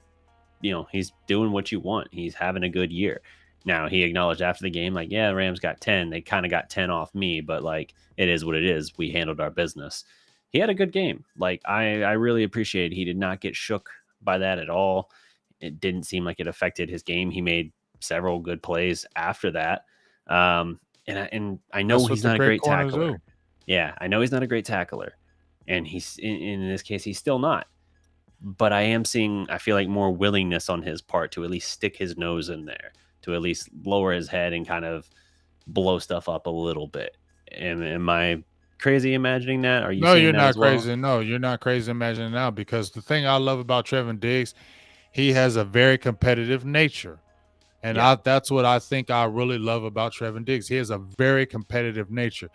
he's doing what you want. He's having a good year. Now he acknowledged after the game, like, yeah, the Rams got 10. They kind of got 10 off me, but like it is what it is. We handled our business. He had a good game. Like I really appreciate it. He did not get shook by that at all. It didn't seem like it affected his game. He made several good plays after that. And I know That's what he's the not a great great corners tackler. do. Yeah, I know he's not a great tackler. And he's in this case, he's still not. But I am seeing, I feel like, more willingness on his part to at least stick his nose in there, to at least lower his head and kind of blow stuff up a little bit. Am I crazy imagining that? Are you No, seeing you're that not as well? crazy. No, you're not crazy imagining now because the thing I love about Trevon Diggs, he has a very competitive nature. And Yeah. that's what I think I really love about Trevon Diggs. He has a very competitive nature.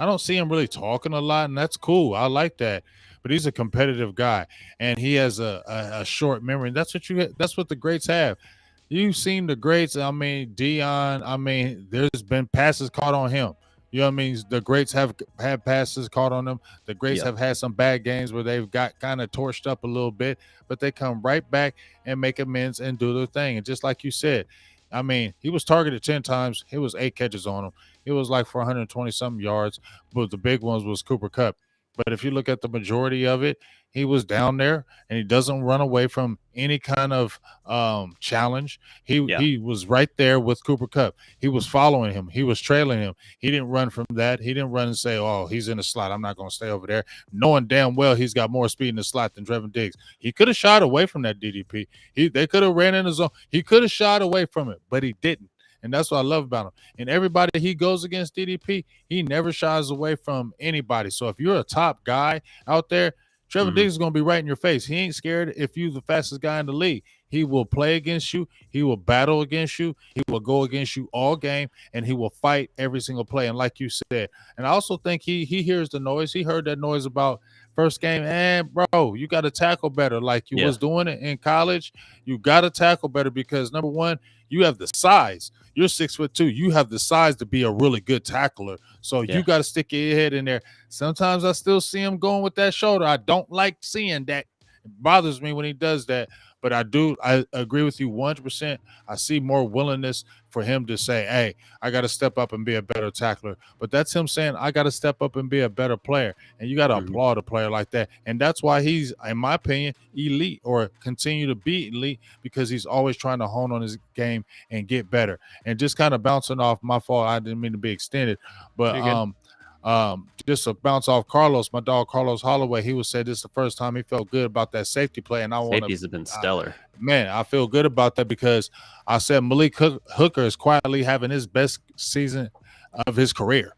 I don't see him really talking a lot, and that's cool. I like that. But he's a competitive guy, and he has a short memory. And that's what the greats have. You've seen the greats. I mean, Dion. I mean, there's been passes caught on him. You know what I mean? The greats have had passes caught on them. The greats Yep. have had some bad games where they've got kind of torched up a little bit, but they come right back and make amends and do their thing. And just like you said, I mean, he was targeted 10 times. It was 8 catches on him. It was like for 120 something yards, but the big ones was Cooper Cup. But if you look at the majority of it, he was down there and he doesn't run away from any kind of challenge. He Yeah. he was right there with Cooper Cup. He was following him. He was trailing him. He didn't run from that. He didn't run and say, "Oh, he's in the slot. I'm not going to stay over there," knowing damn well he's got more speed in the slot than Trevon Diggs. He could have shot away from that DDP. They could have ran in the zone. He could have shot away from it, but he didn't. And that's what I love about him. And everybody he goes against DDP, he never shies away from anybody. So if you're a top guy out there, Trevor Hmm. Diggs is going to be right in your face. He ain't scared if you're the fastest guy in the league. He will play against you. He will battle against you. He will go against you all game, and he will fight every single play. And like you said, and I also think he hears the noise. He heard that noise about first game. And bro, you got to tackle better, like you Yeah. was doing it in college. You got to tackle better because number one, you have the size. You're 6'2". You have the size to be a really good tackler. So you Yeah. got to stick your head in there. Sometimes I still see him going with that shoulder. I don't like seeing that. It bothers me when he does that. But I agree with you 100%. I see more willingness for him to say, hey, I got to step up and be a better tackler. But that's him saying, I got to step up and be a better player. And you got to Hmm. applaud a player like that. And that's why he's, in my opinion, elite or continue to be elite because he's always trying to hone on his game and get better. And just kind of bouncing off my fault, I didn't mean to be extended, but You're good. just a bounce off Carlos, my dog Carlos Holloway. He was said this is the first time he felt good about that safety play, and I want to, Safeties have been stellar. man, I feel good about that because I said Malik Hooker is quietly having his best season of his career.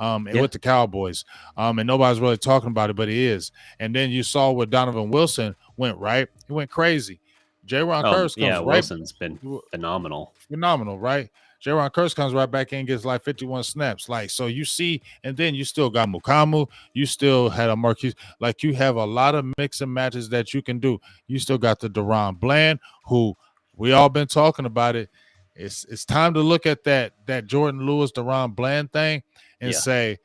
Yeah. With the Cowboys. And nobody's really talking about it, but he is. And then you saw what Donovan Wilson went, right? He went crazy. Jaron Oh, Curse yeah, comes right Wilson's been phenomenal. phenomenal, right? Jaron Curse comes right back in, gets like 51 snaps. Like, so you see, and then you still got Mukamu, you still had a Marquise, like you have a lot of mix and matches that you can do. You still got the Deron Bland, who we all been talking about it. It's time to look at that Jordan Lewis, Deron Bland thing and Yeah. say,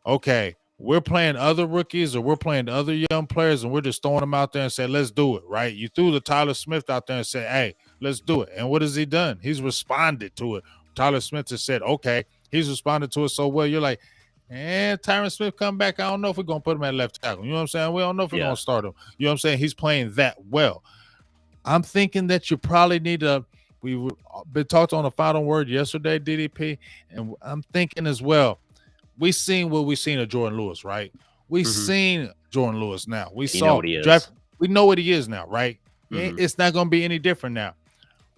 okay, we're playing other rookies or we're playing other young players and we're just throwing them out there and say, let's do it, right? You threw the Tyler Smith out there and said, hey, let's do it. And what has he done? He's responded to it. Tyler Smith has said, okay, he's responded to it so well. You're like, Tyron Smith come back. I don't know if we're going to put him at left tackle. You know what I'm saying? We don't know if we're going to start him. You know what I'm saying? He's playing that well. I'm thinking that you probably need to – we've been talked on the final word yesterday, DDP, and I'm thinking as well, we seen what we seen of Jordan Lewis, right? We seen Jordan Lewis now. We You know saw what he is. draft. We know what he is now, right? Mhm. It's not going to be any different now.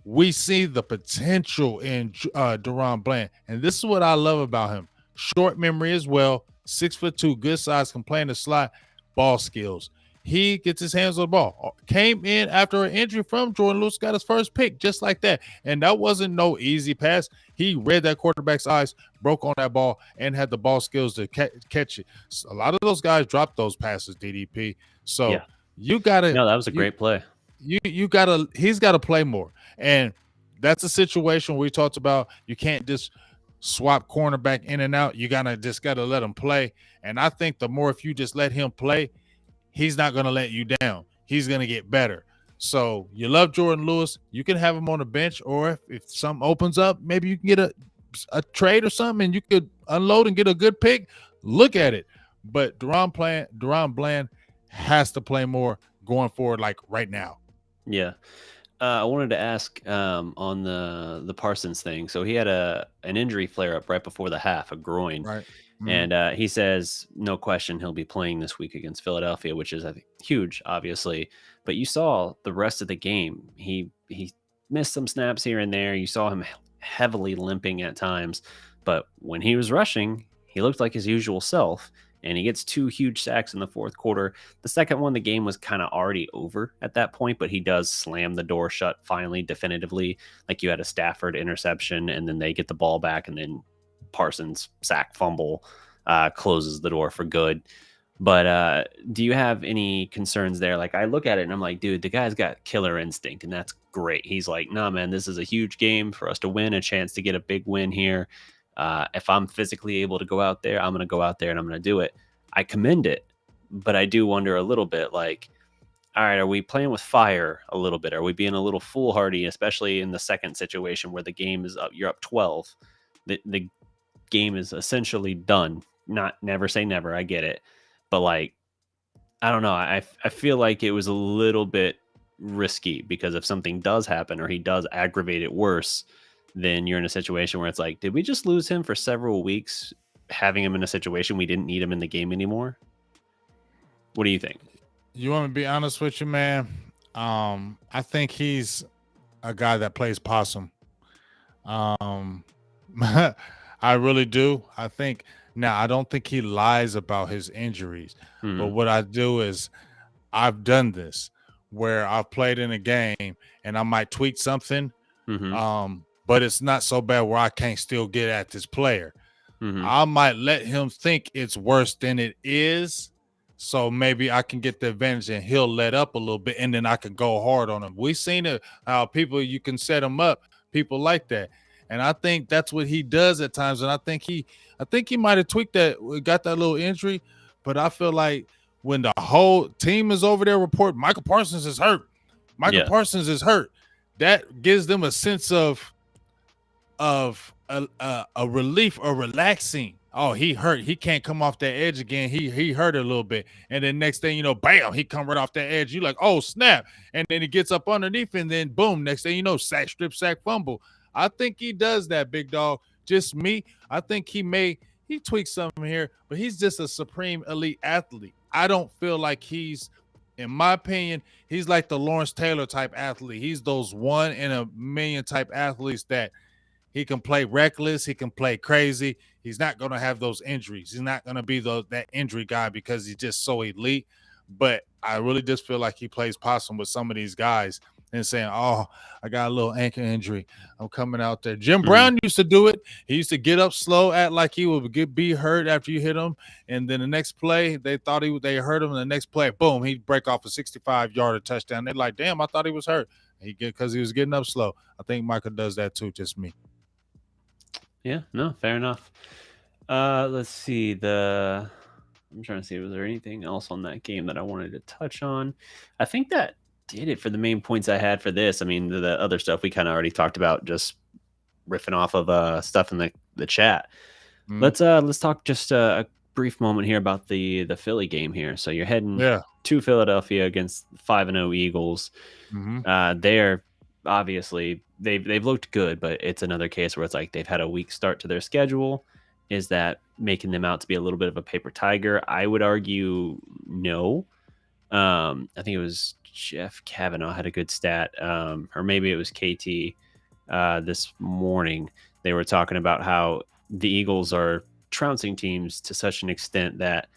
We see the potential in Deron Bland, and this is what I love about him: short memory as well, 6'2", good size, can play in the slot, ball skills. He gets his hands on the ball. Came in after an injury from Jordan Lewis, got his first pick just like that. And that wasn't no easy pass. He read that quarterback's eyes, broke on that ball, and had the ball skills to catch it. So a lot of those guys dropped those passes, DDP. So you got to – No, that was a great play. You got to – he's got to play more. And that's a situation we talked about. You can't just swap cornerback in and out. You got to let him play. And I think the more if you just let him play, he's not going to let you down. He's going to get better. So you love Jordan Lewis. You can have him on the bench, or if something opens up, maybe you can get a trade or something, and you could unload and get a good pick. Look at it. But Deron Bland has to play more going forward, like right now. Yeah. I wanted to ask on the Parsons thing. So he had an injury flare up right before the half, a groin. Right. And he says, no question, he'll be playing this week against Philadelphia, which is, I think, huge, obviously. But you saw the rest of the game. He missed some snaps here and there. You saw him heavily limping at times. But when he was rushing, he looked like his usual self. And he gets 2 huge sacks in the fourth quarter. The second one, the game was kind of already over at that point, but he does slam the door shut finally, definitively. Like you had a Stafford interception, and then they get the ball back, and then Parsons sack fumble closes the door for good. But do you have any concerns there? Like I look at it and I'm like, dude, the guy's got killer instinct, and that's great. He's like, nah, man, this is a huge game for us to win, a chance to get a big win here. If I'm physically able to go out there, I'm going to go out there and I'm going to do it. I commend it, but I do wonder a little bit like, all right, are we playing with fire a little bit? Are we being a little foolhardy, especially in the second situation where the game is up, you're up 12. The game is essentially done. Not never say never. I get it. But like, I don't know. I feel like it was a little bit risky because if something does happen or he does aggravate it worse, then you're in a situation where it's like, did we just lose him for several weeks, having him in a situation we didn't need him in the game anymore? What do you think? You want me to be honest with you, man? I think he's a guy that plays possum. I really do. I think now I don't think he lies about his injuries, but what I do is I've done this where I've played in a game and I might tweak something. But it's not so bad where I can't still get at this player. I might let him think it's worse than it is. So maybe I can get the advantage and he'll let up a little bit and then I can go hard on him. We've seen it, how people, you can set him up, people like that. And I think that's what he does at times. And I think he might have tweaked that, got that little injury. But I feel like when the whole team is over there reporting Micah Parsons is hurt, Parsons is hurt, that gives them a sense of a relief or relaxing. Oh, he hurt. He can't come off that edge again. He hurt a little bit. And then next thing you know, bam, he come right off that edge. You like, oh, snap. And then he gets up underneath and then boom, next thing you know, strip sack, fumble. I think he does that, big dog. Just me. I think he tweaks something here, but he's just a supreme elite athlete. I don't feel like in my opinion, he's like the Lawrence Taylor type athlete. He's those 1 in a million type athletes that he can play reckless. He can play crazy. He's not going to have those injuries. He's not going to be that injury guy because he's just so elite. But I really just feel like he plays possum with some of these guys and saying, "Oh, I got a little ankle injury. I'm coming out there." Jim Brown used to do it. He used to get up slow, act like he would be hurt after you hit him, and then the next play they thought they hurt him, and the next play, boom, he'd break off a 65-yard touchdown. They're like, "Damn, I thought he was hurt." Because he was getting up slow. I think Micah does that too. Just me. Yeah, no, fair enough. Let's see. I'm trying to see, was there anything else on that game that I wanted to touch on? I think that did it for the main points I had for this. I mean, the other stuff we kind of already talked about, just riffing off of stuff in the chat. Let's talk just a brief moment here about the Philly game here. So you're heading to Philadelphia against 5-0 Eagles. They're obviously they've looked good, but it's another case where it's like they've had a weak start to their schedule. Is that making them out to be a little bit of a paper tiger? I would argue no. I think it was Jeff Kavanaugh had a good stat, or maybe it was KT this morning. They were talking about how the Eagles are trouncing teams to such an extent that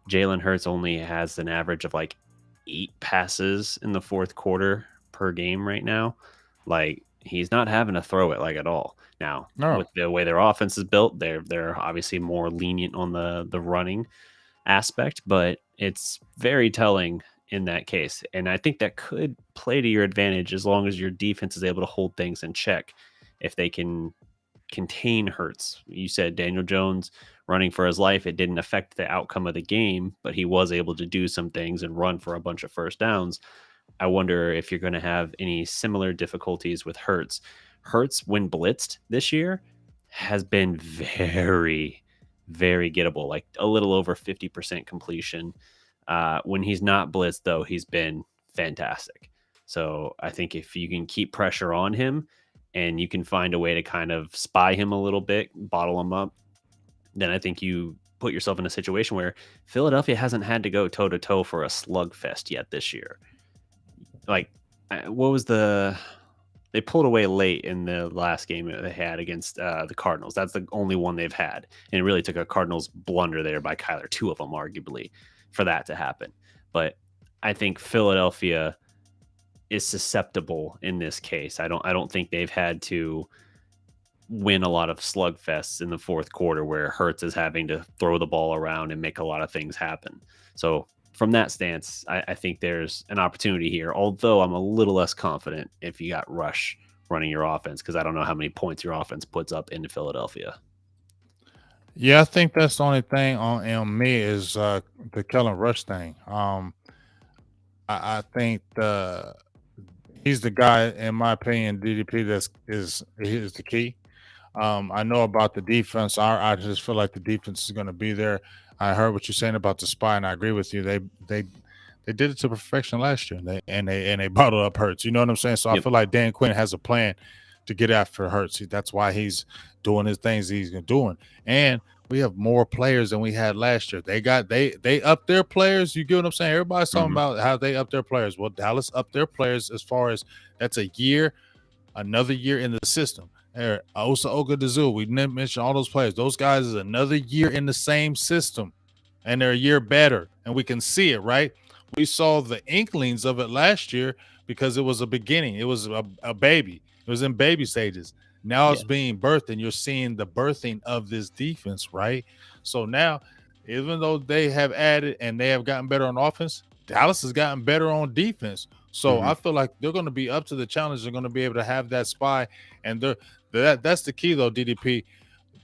Jalen Hurts only has an average of like 8 passes in the fourth quarter per game right now. Like, he's not having to throw it like at all. Now, with the way their offense is built, they're obviously more lenient on the running aspect, but it's very telling in that case. And I think that could play to your advantage as long as your defense is able to hold things in check. If they can contain Hurts. You said Daniel Jones running for his life. It didn't affect the outcome of the game, but he was able to do some things and run for a bunch of first downs. I wonder if you're going to have any similar difficulties with Hurts. Hurts, when blitzed this year, has been very, very gettable, like a little over 50% completion. When he's not blitzed, though, he's been fantastic. So I think if you can keep pressure on him and you can find a way to kind of spy him a little bit, bottle him up, then I think you put yourself in a situation where Philadelphia hasn't had to go toe-to-toe for a slugfest yet this year. Like, what was they pulled away late in the last game that they had against the Cardinals. That's the only one they've had. And it really took a Cardinals blunder there by Kyler, 2 of them arguably, for that to happen. But I think Philadelphia is susceptible in this case. I don't think they've had to win a lot of slugfests in the fourth quarter where Hurts is having to throw the ball around and make a lot of things happen. So from that stance, I think there's an opportunity here, although I'm a little less confident if you got Rush running your offense, because I don't know how many points your offense puts up into Philadelphia. Yeah, I think that's the only thing on me is the Kellen Rush thing. I think he's the guy, in my opinion, DDP is the key. I know about the defense. I just feel like the defense is going to be there. I heard what you're saying about the spy, and I agree with you. They did it to perfection last year, and they bottled up Hurts. You know what I'm saying? So I feel like Dan Quinn has a plan to get after Hurts. That's why he's doing his things he's doing. And we have more players than we had last year. They up their players. You get what I'm saying? Everybody's talking about how they up their players. Well, Dallas up their players as far as that's another year in the system. Osa Ogadazoo, we mentioned all those players. Those guys is another year in the same system, and they're a year better, and we can see it, right? We saw the inklings of it last year because it was a beginning. It was a baby. It was in baby stages. Now it's being birthed, and you're seeing the birthing of this defense, right? So now, even though they have added and they have gotten better on offense, Dallas has gotten better on defense. So I feel like they're going to be up to the challenge. They're going to be able to have that spy, and that's the key, though, DDP.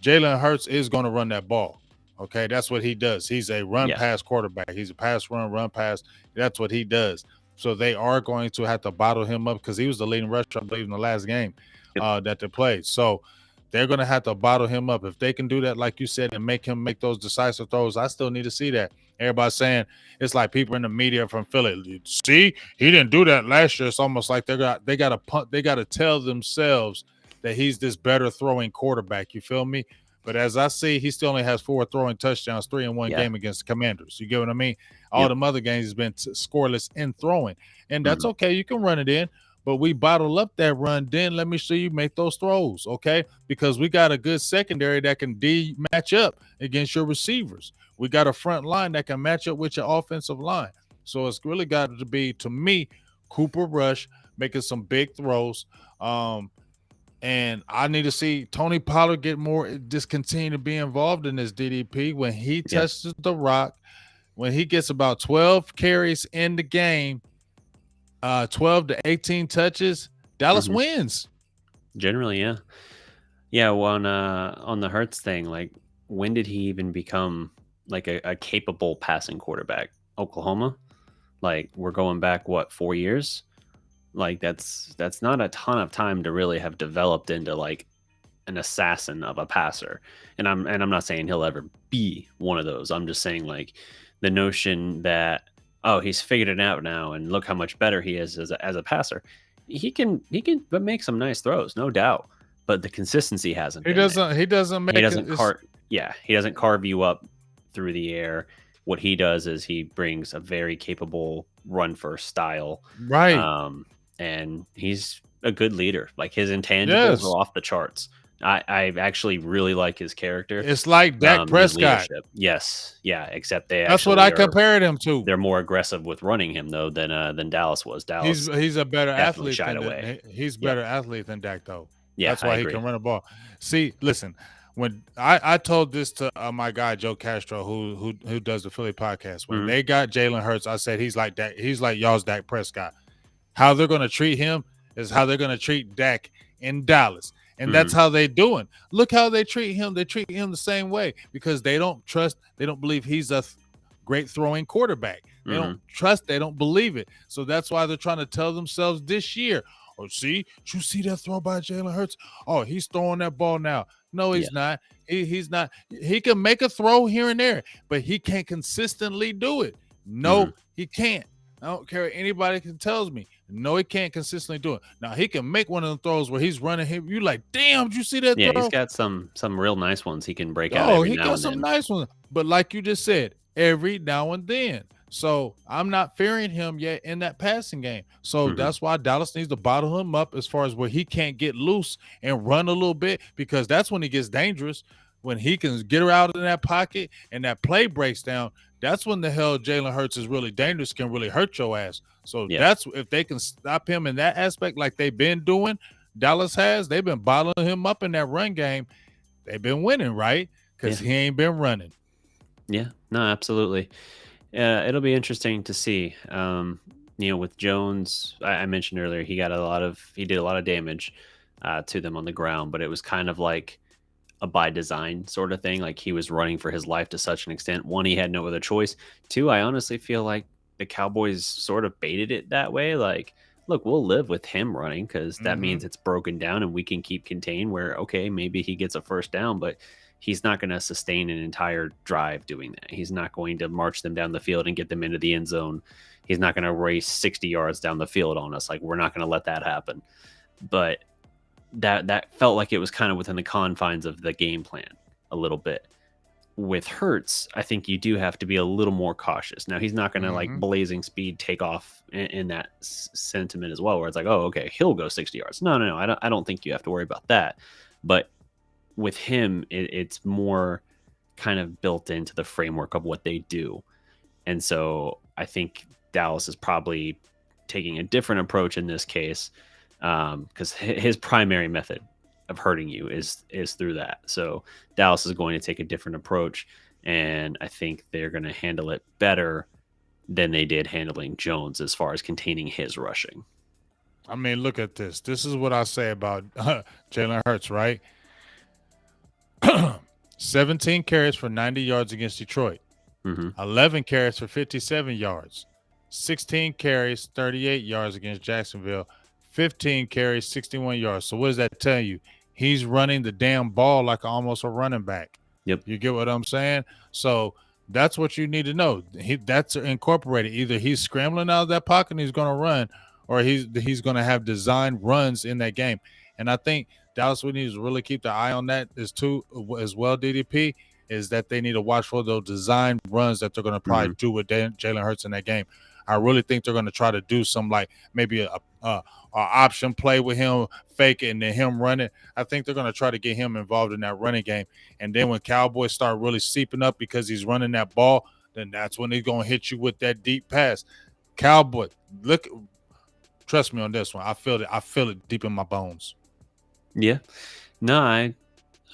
Jalen Hurts is going to run that ball. Okay, that's what he does. He's a run-pass quarterback. He's a pass-run-pass. That's what he does. So they are going to have to bottle him up because he was the leading rusher, I believe, in the last game that they played. So they're going to have to bottle him up. If they can do that, like you said, and make him make those decisive throws, I still need to see that. Everybody's saying it's like people in the media from Philly. See, he didn't do that last year. It's almost like they got to punt. They got to tell themselves that he's this better throwing quarterback. You feel me? But as I see, he still only has 4 throwing touchdowns, 3 in one game against the Commanders. You get what I mean? All them other games has been scoreless in throwing. And that's okay. You can run it in. But we bottle up that run. Then let me show you make those throws, okay? Because we got a good secondary that can match up against your receivers. We got a front line that can match up with your offensive line. So it's really got to be, to me, Cooper Rush making some big throws. And I need to see Tony Pollard get more, just continue to be involved in this DDP. When he touches the rock, when he gets about 12 carries in the game, 12 to 18 touches, Dallas wins. Generally, yeah. Yeah, well, on the Hurts thing, like, when did he even become like a capable passing quarterback? Oklahoma? Like, we're going back, what, 4 years? Like, that's not a ton of time to really have developed into like an assassin of a passer. And I'm not saying he'll ever be one of those. I'm just saying, like, the notion that, oh, he's figured it out now and look how much better he is as a passer. He can make some nice throws, no doubt. But the consistency hasn't. He doesn't carve you up through the air. What he does is he brings a very capable run first style. Right. And he's a good leader. Like, his intangibles are off the charts. I actually really like his character. It's like Dak Prescott. Yes. Yeah. Except that's what I compared him to. They're more aggressive with running him though than Dallas was. Dallas he's a better athlete. He's better athlete than Dak though. Yeah, that's why he can run a ball. See, listen, when I told this to my guy Joe Castro, who does the Philly podcast, when they got Jalen Hurts, I said he's like Dak. He's like y'all's Dak Prescott. How they're going to treat him is how they're going to treat Dak in Dallas, and that's how they doing. Look how they treat him. They treat him the same way because they don't trust. They don't believe he's a great throwing quarterback. They don't trust. They don't believe it. So that's why they're trying to tell themselves this year. Oh, see, you see that throw by Jalen Hurts? Oh, he's throwing that ball now. No, he's not. He's not. He can make a throw here and there, but he can't consistently do it. No, he can't. I don't care what anybody tells me. No, he can't consistently do it. Now, he can make one of the throws where he's running him. You're like, damn, did you see that throw? Yeah, he's got some real nice ones he can break out every now and then. Oh, he got some nice ones. But like you just said, every now and then. So I'm not fearing him yet in that passing game. So that's why Dallas needs to bottle him up as far as where he can't get loose and run a little bit, because that's when he gets dangerous. When he can get her out in that pocket and that play breaks down, that's when the hell Jalen Hurts is really dangerous, can really hurt your ass. So that's if they can stop him in that aspect like they've been doing, Dallas has, they've been bottling him up in that run game. They've been winning, right? Because he ain't been running. Yeah, no, absolutely. It'll be interesting to see. With Jones, I mentioned earlier, he did a lot of damage to them on the ground, but it was kind of like a by design sort of thing. Like, he was running for his life to such an extent. One, he had no other choice. Two, I honestly feel like the Cowboys sort of baited it that way. Like, look, we'll live with him running because that means it's broken down and we can keep contained where, okay, maybe he gets a first down, but he's not going to sustain an entire drive doing that. He's not going to march them down the field and get them into the end zone. He's not going to race 60 yards down the field on us. Like, we're not going to let that happen. But that felt like it was kind of within the confines of the game plan a little bit. With Hurts, I think you do have to be a little more cautious. Now, he's not going to like blazing speed take off in that sentiment as well, where it's like, oh, okay, he'll go 60 yards. No. I don't think you have to worry about that. But with him, it's more kind of built into the framework of what they do. And so I think Dallas is probably taking a different approach in this case, because his primary method of hurting you is through that. So Dallas is going to take a different approach, and I think they're going to handle it better than they did handling Jones as far as containing his rushing. I mean, look at this. This is what I say about Jalen Hurts, right? 17 carries for 90 yards against Detroit. 11 carries for 57 yards. 16 carries, 38 yards against Jacksonville. 15 carries, 61 yards. So what does that tell you? He's running the damn ball like almost a running back. Yep. You get what I'm saying? So that's what you need to know. That's incorporated. Either he's scrambling out of that pocket and he's going to run, or he's going to have designed runs in that game. And I think Dallas would need to really keep the eye on that as well, DDP, is that they need to watch for those design runs that they're going to probably do with Jalen Hurts in that game. I really think they're going to try to do some, like maybe a option play with him, fake it, and then him run it. I think they're going to try to get him involved in that running game. And then when Cowboys start really seeping up because he's running that ball, then that's when he's gonna hit you with that deep pass. Cowboy, look, trust me on this one. I feel it. I feel it deep in my bones. Yeah. No,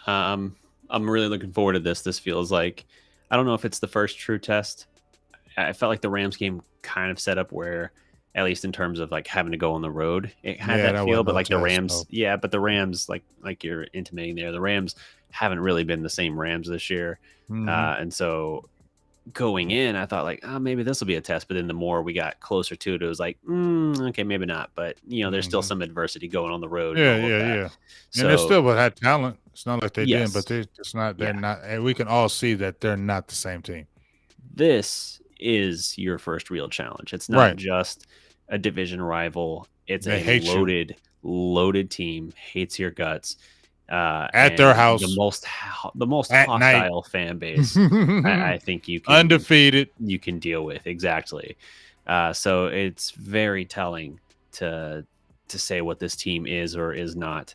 I'm really looking forward to this. This feels like, I don't know if it's the first true test. I felt like the Rams game kind of set up where, at least in terms of like having to go on the road, it had Yeah, that that feel. wasn't But no like the test. Rams, No. yeah, but the Rams, like you're intimating there, the Rams haven't really been the same Rams this year. Mm-hmm. And so going in, I thought like, oh, maybe this will be a test. But then the more we got closer to it, it was like, okay, maybe not. But there's still Mm-hmm. some adversity going on the road and Yeah, all of yeah, that. yeah. And they So still would have talent. It's not like they didn't, but yes, they it's not. They're yeah, not. And we can all see that they're not the same team. this is your first real challenge. It's not Right. just a division rival. It's They a hate you loaded team, hates your guts, at their and house the most at night. hostile fan base. I think Undefeated. you can deal with exactly. So it's very telling to say what this team is or is not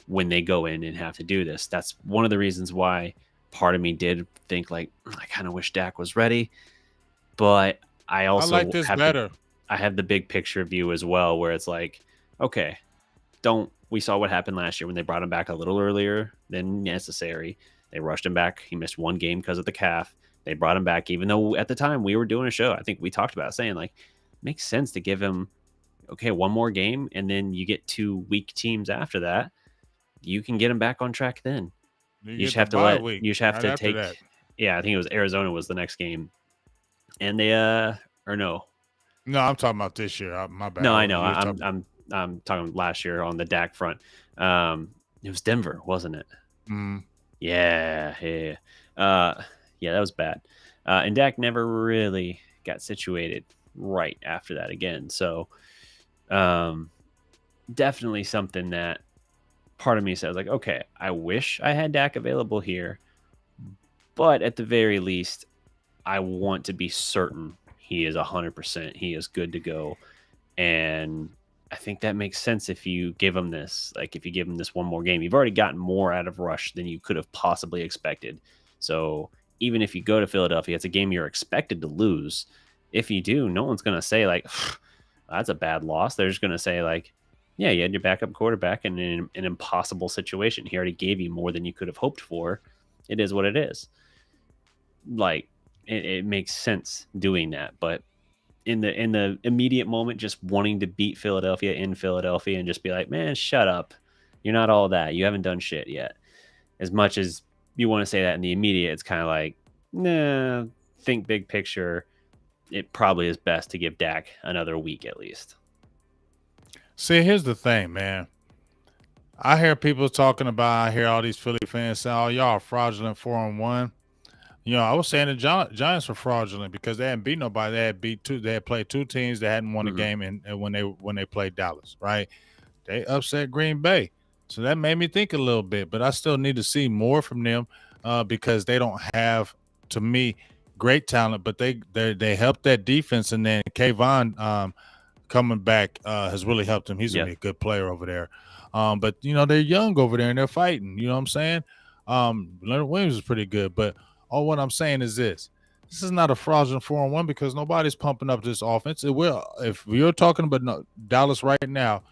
when they go in and have to do this. That's one of the reasons why part of me did think like, I kind of wish Dak was ready, but I I like also this better. I have the big picture view as well, where it's like, okay, we saw what happened last year when they brought him back a little earlier than necessary. They rushed him back. He missed one game because of the calf. They brought him back, even though at the time we were doing a show. I think we talked about it, saying like, makes sense to give him, okay, one more game, and then you get 2 weak teams after that. You can get him back on track then. You You just get the have to bye week you just have right to after take, that. yeah, I think it was Arizona was the next game. And they or no. No, I'm talking about this year. My bad. No, I know. You're talking- I'm talking last year on the Dak front. It was Denver, wasn't it? Mhm. Yeah. Yeah, that was bad. And Dak never really got situated right after that again. So, definitely something that part of me says like, okay, I wish I had Dak available here, but at the very least, I want to be certain he is 100%. He is good to go. And I think that makes sense if you give him this. Like, if you give him this one more game, you've already gotten more out of Rush than you could have possibly expected. So even if you go to Philadelphia, it's a game you're expected to lose. If you do, no one's going to say, like, that's a bad loss. They're just going to say, like, yeah, you had your backup quarterback in an impossible situation. He already gave you more than you could have hoped for. It is what it is. Like, it makes sense doing that. But in the immediate moment, just wanting to beat Philadelphia in Philadelphia and just be like, man, shut up. You're not all that. You haven't done shit yet. As much as you want to say that in the immediate, it's kind of like, nah, think big picture. It probably is best to give Dak another week at least. See, here's the thing, man. I hear people talking about. I hear all these Philly fans saying, "Oh, y'all are fraudulent 4-1." I was saying the Giants were fraudulent because they hadn't beat nobody. They had beat two. They had played two teams that hadn't won a game, and when they played Dallas, right? They upset Green Bay, so that made me think a little bit. But I still need to see more from them because they don't have, to me, great talent. But they helped that defense, and then Kayvon coming back has really helped him. He's gonna be a good player over there. But they're young over there and they're fighting. You know what I'm saying? Leonard Williams is pretty good, but all what I'm saying is this is not a fraudulent 4-1 because nobody's pumping up this offense. It will. If you're talking about Dallas right now,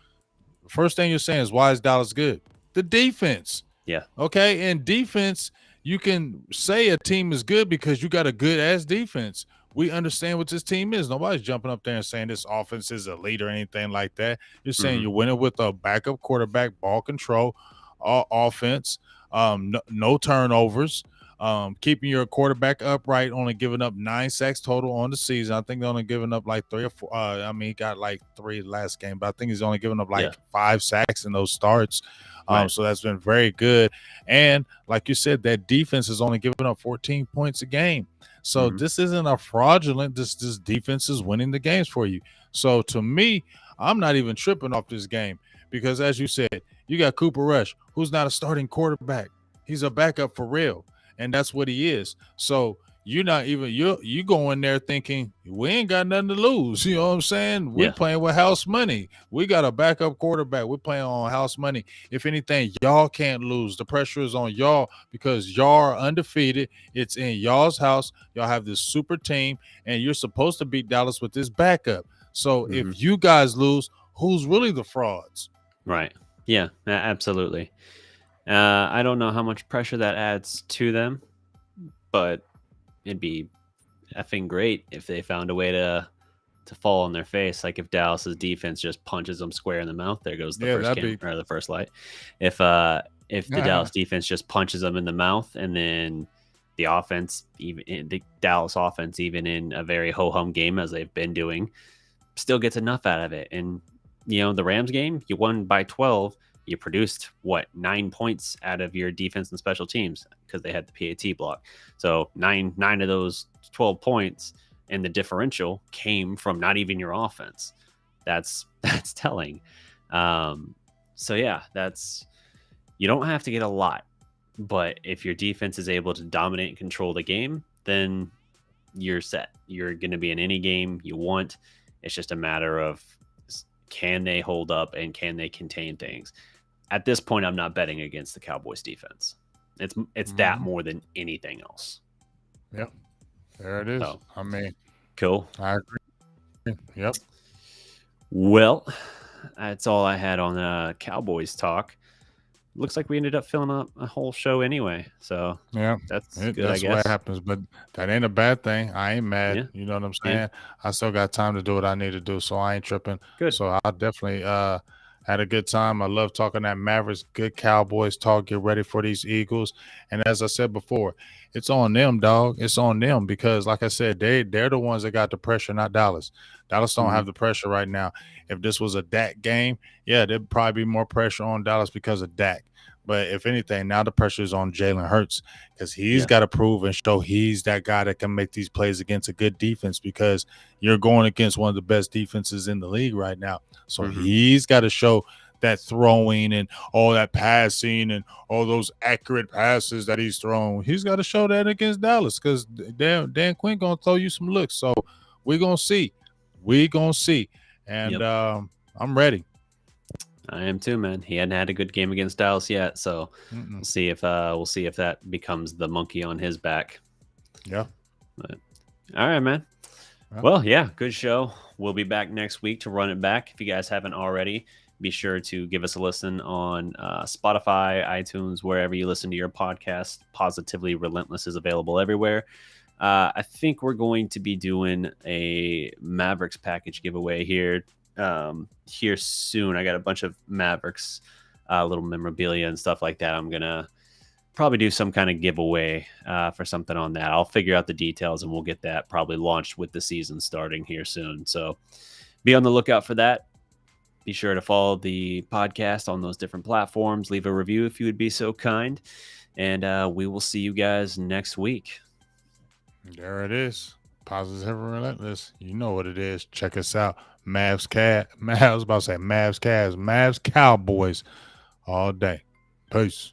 first thing you're saying is, why is Dallas good? The defense. Yeah. Okay. And defense, you can say a team is good because you got a good ass defense. We understand what this team is. Nobody's jumping up there and saying this offense is elite or anything like that. You're saying you're winning with a backup quarterback, ball control, offense, no turnovers, keeping your quarterback upright, only giving up 9 sacks total on the season. I think they're only giving up like 3 or 4. He got like 3 last game, but I think he's only giving up like 5 sacks in those starts. So that's been very good. And like you said, that defense is only giving up 14 points a game. So this isn't a fraudulent. This defense is winning the games for you. So to me, I'm not even tripping off this game because, as you said, you got Cooper Rush, who's not a starting quarterback. He's a backup for real, and that's what he is. So you're not even you go in there thinking we ain't got nothing to lose. You know what I'm saying? We Yeah. playing with house money. We got a backup quarterback. We're playing on house money. If anything, y'all can't lose. The pressure is on y'all because y'all are undefeated. It's in y'all's house. Y'all have this super team, and you're supposed to beat Dallas with this backup. So Mm-hmm. if you guys lose, who's really the frauds? Right. Yeah, absolutely. I don't know how much pressure that adds to them, but it'd be effing great if they found a way to fall on their face. Like if Dallas's defense just punches them square in the mouth, there goes the Yeah, first that'd camera be. or the first light. If the Dallas defense just punches them in the mouth, and then the offense, even the Dallas offense, even in a very ho hum game as they've been doing, still gets enough out of it. And the Rams game, you won by 12. You produced 9 points out of your defense and special teams because they had the PAT block. So nine of those 12 points and the differential came from not even your offense. That's telling. So yeah, you don't have to get a lot, but if your defense is able to dominate and control the game, then you're set. You're going to be in any game you want. It's just a matter of, can they hold up and can they contain things? At this point, I'm not betting against the Cowboys defense. It's that more than anything else. Yep. There it is. So, I mean, cool. I agree. Yep. Well, that's all I had on Cowboys talk. Looks like we ended up filling up a whole show anyway. So yeah, that's good, that's I guess. what happens. But that ain't a bad thing. I ain't mad. Yeah. You know what I'm saying? Yeah. I still got time to do what I need to do, so I ain't tripping. Good. So I definitely had a good time. I love talking that Mavericks. Good Cowboys talk. Get ready for these Eagles. And as I said before, it's on them, dog. It's on them because, like I said, they're the ones that got the pressure, not Dallas. Dallas don't have the pressure right now. If this was a Dak game, yeah, there'd probably be more pressure on Dallas because of Dak. But if anything, now the pressure is on Jalen Hurts because he's got to prove and show he's that guy that can make these plays against a good defense because you're going against one of the best defenses in the league right now. So he's got to show that throwing and all that passing and all those accurate passes that he's thrown. He's got to show that against Dallas because Dan Quinn going to throw you some looks. So we're going to see. We're going to see. And I'm ready. I am too, man. He hadn't had a good game against Dallas yet, so we'll see if that becomes the monkey on his back. Yeah. But, all right, man. Yeah. Well, yeah, good show. We'll be back next week to run it back. If you guys haven't already, be sure to give us a listen on Spotify, iTunes, wherever you listen to your podcast. Positively Relentless is available everywhere. I think we're going to be doing a Mavericks package giveaway here soon. I got a bunch of Mavericks little memorabilia and stuff like that. I'm gonna probably do some kind of giveaway for something on that. I'll figure out the details and we'll get that probably launched with the season starting here soon. So be on the lookout for that. Be sure to follow the podcast on those different platforms. Leave a review if you would be so kind. And we will see you guys next week. There it is. Positive and Relentless. You know what it is. Check us out. Mavs, Cavs, Cowboys all day. Peace.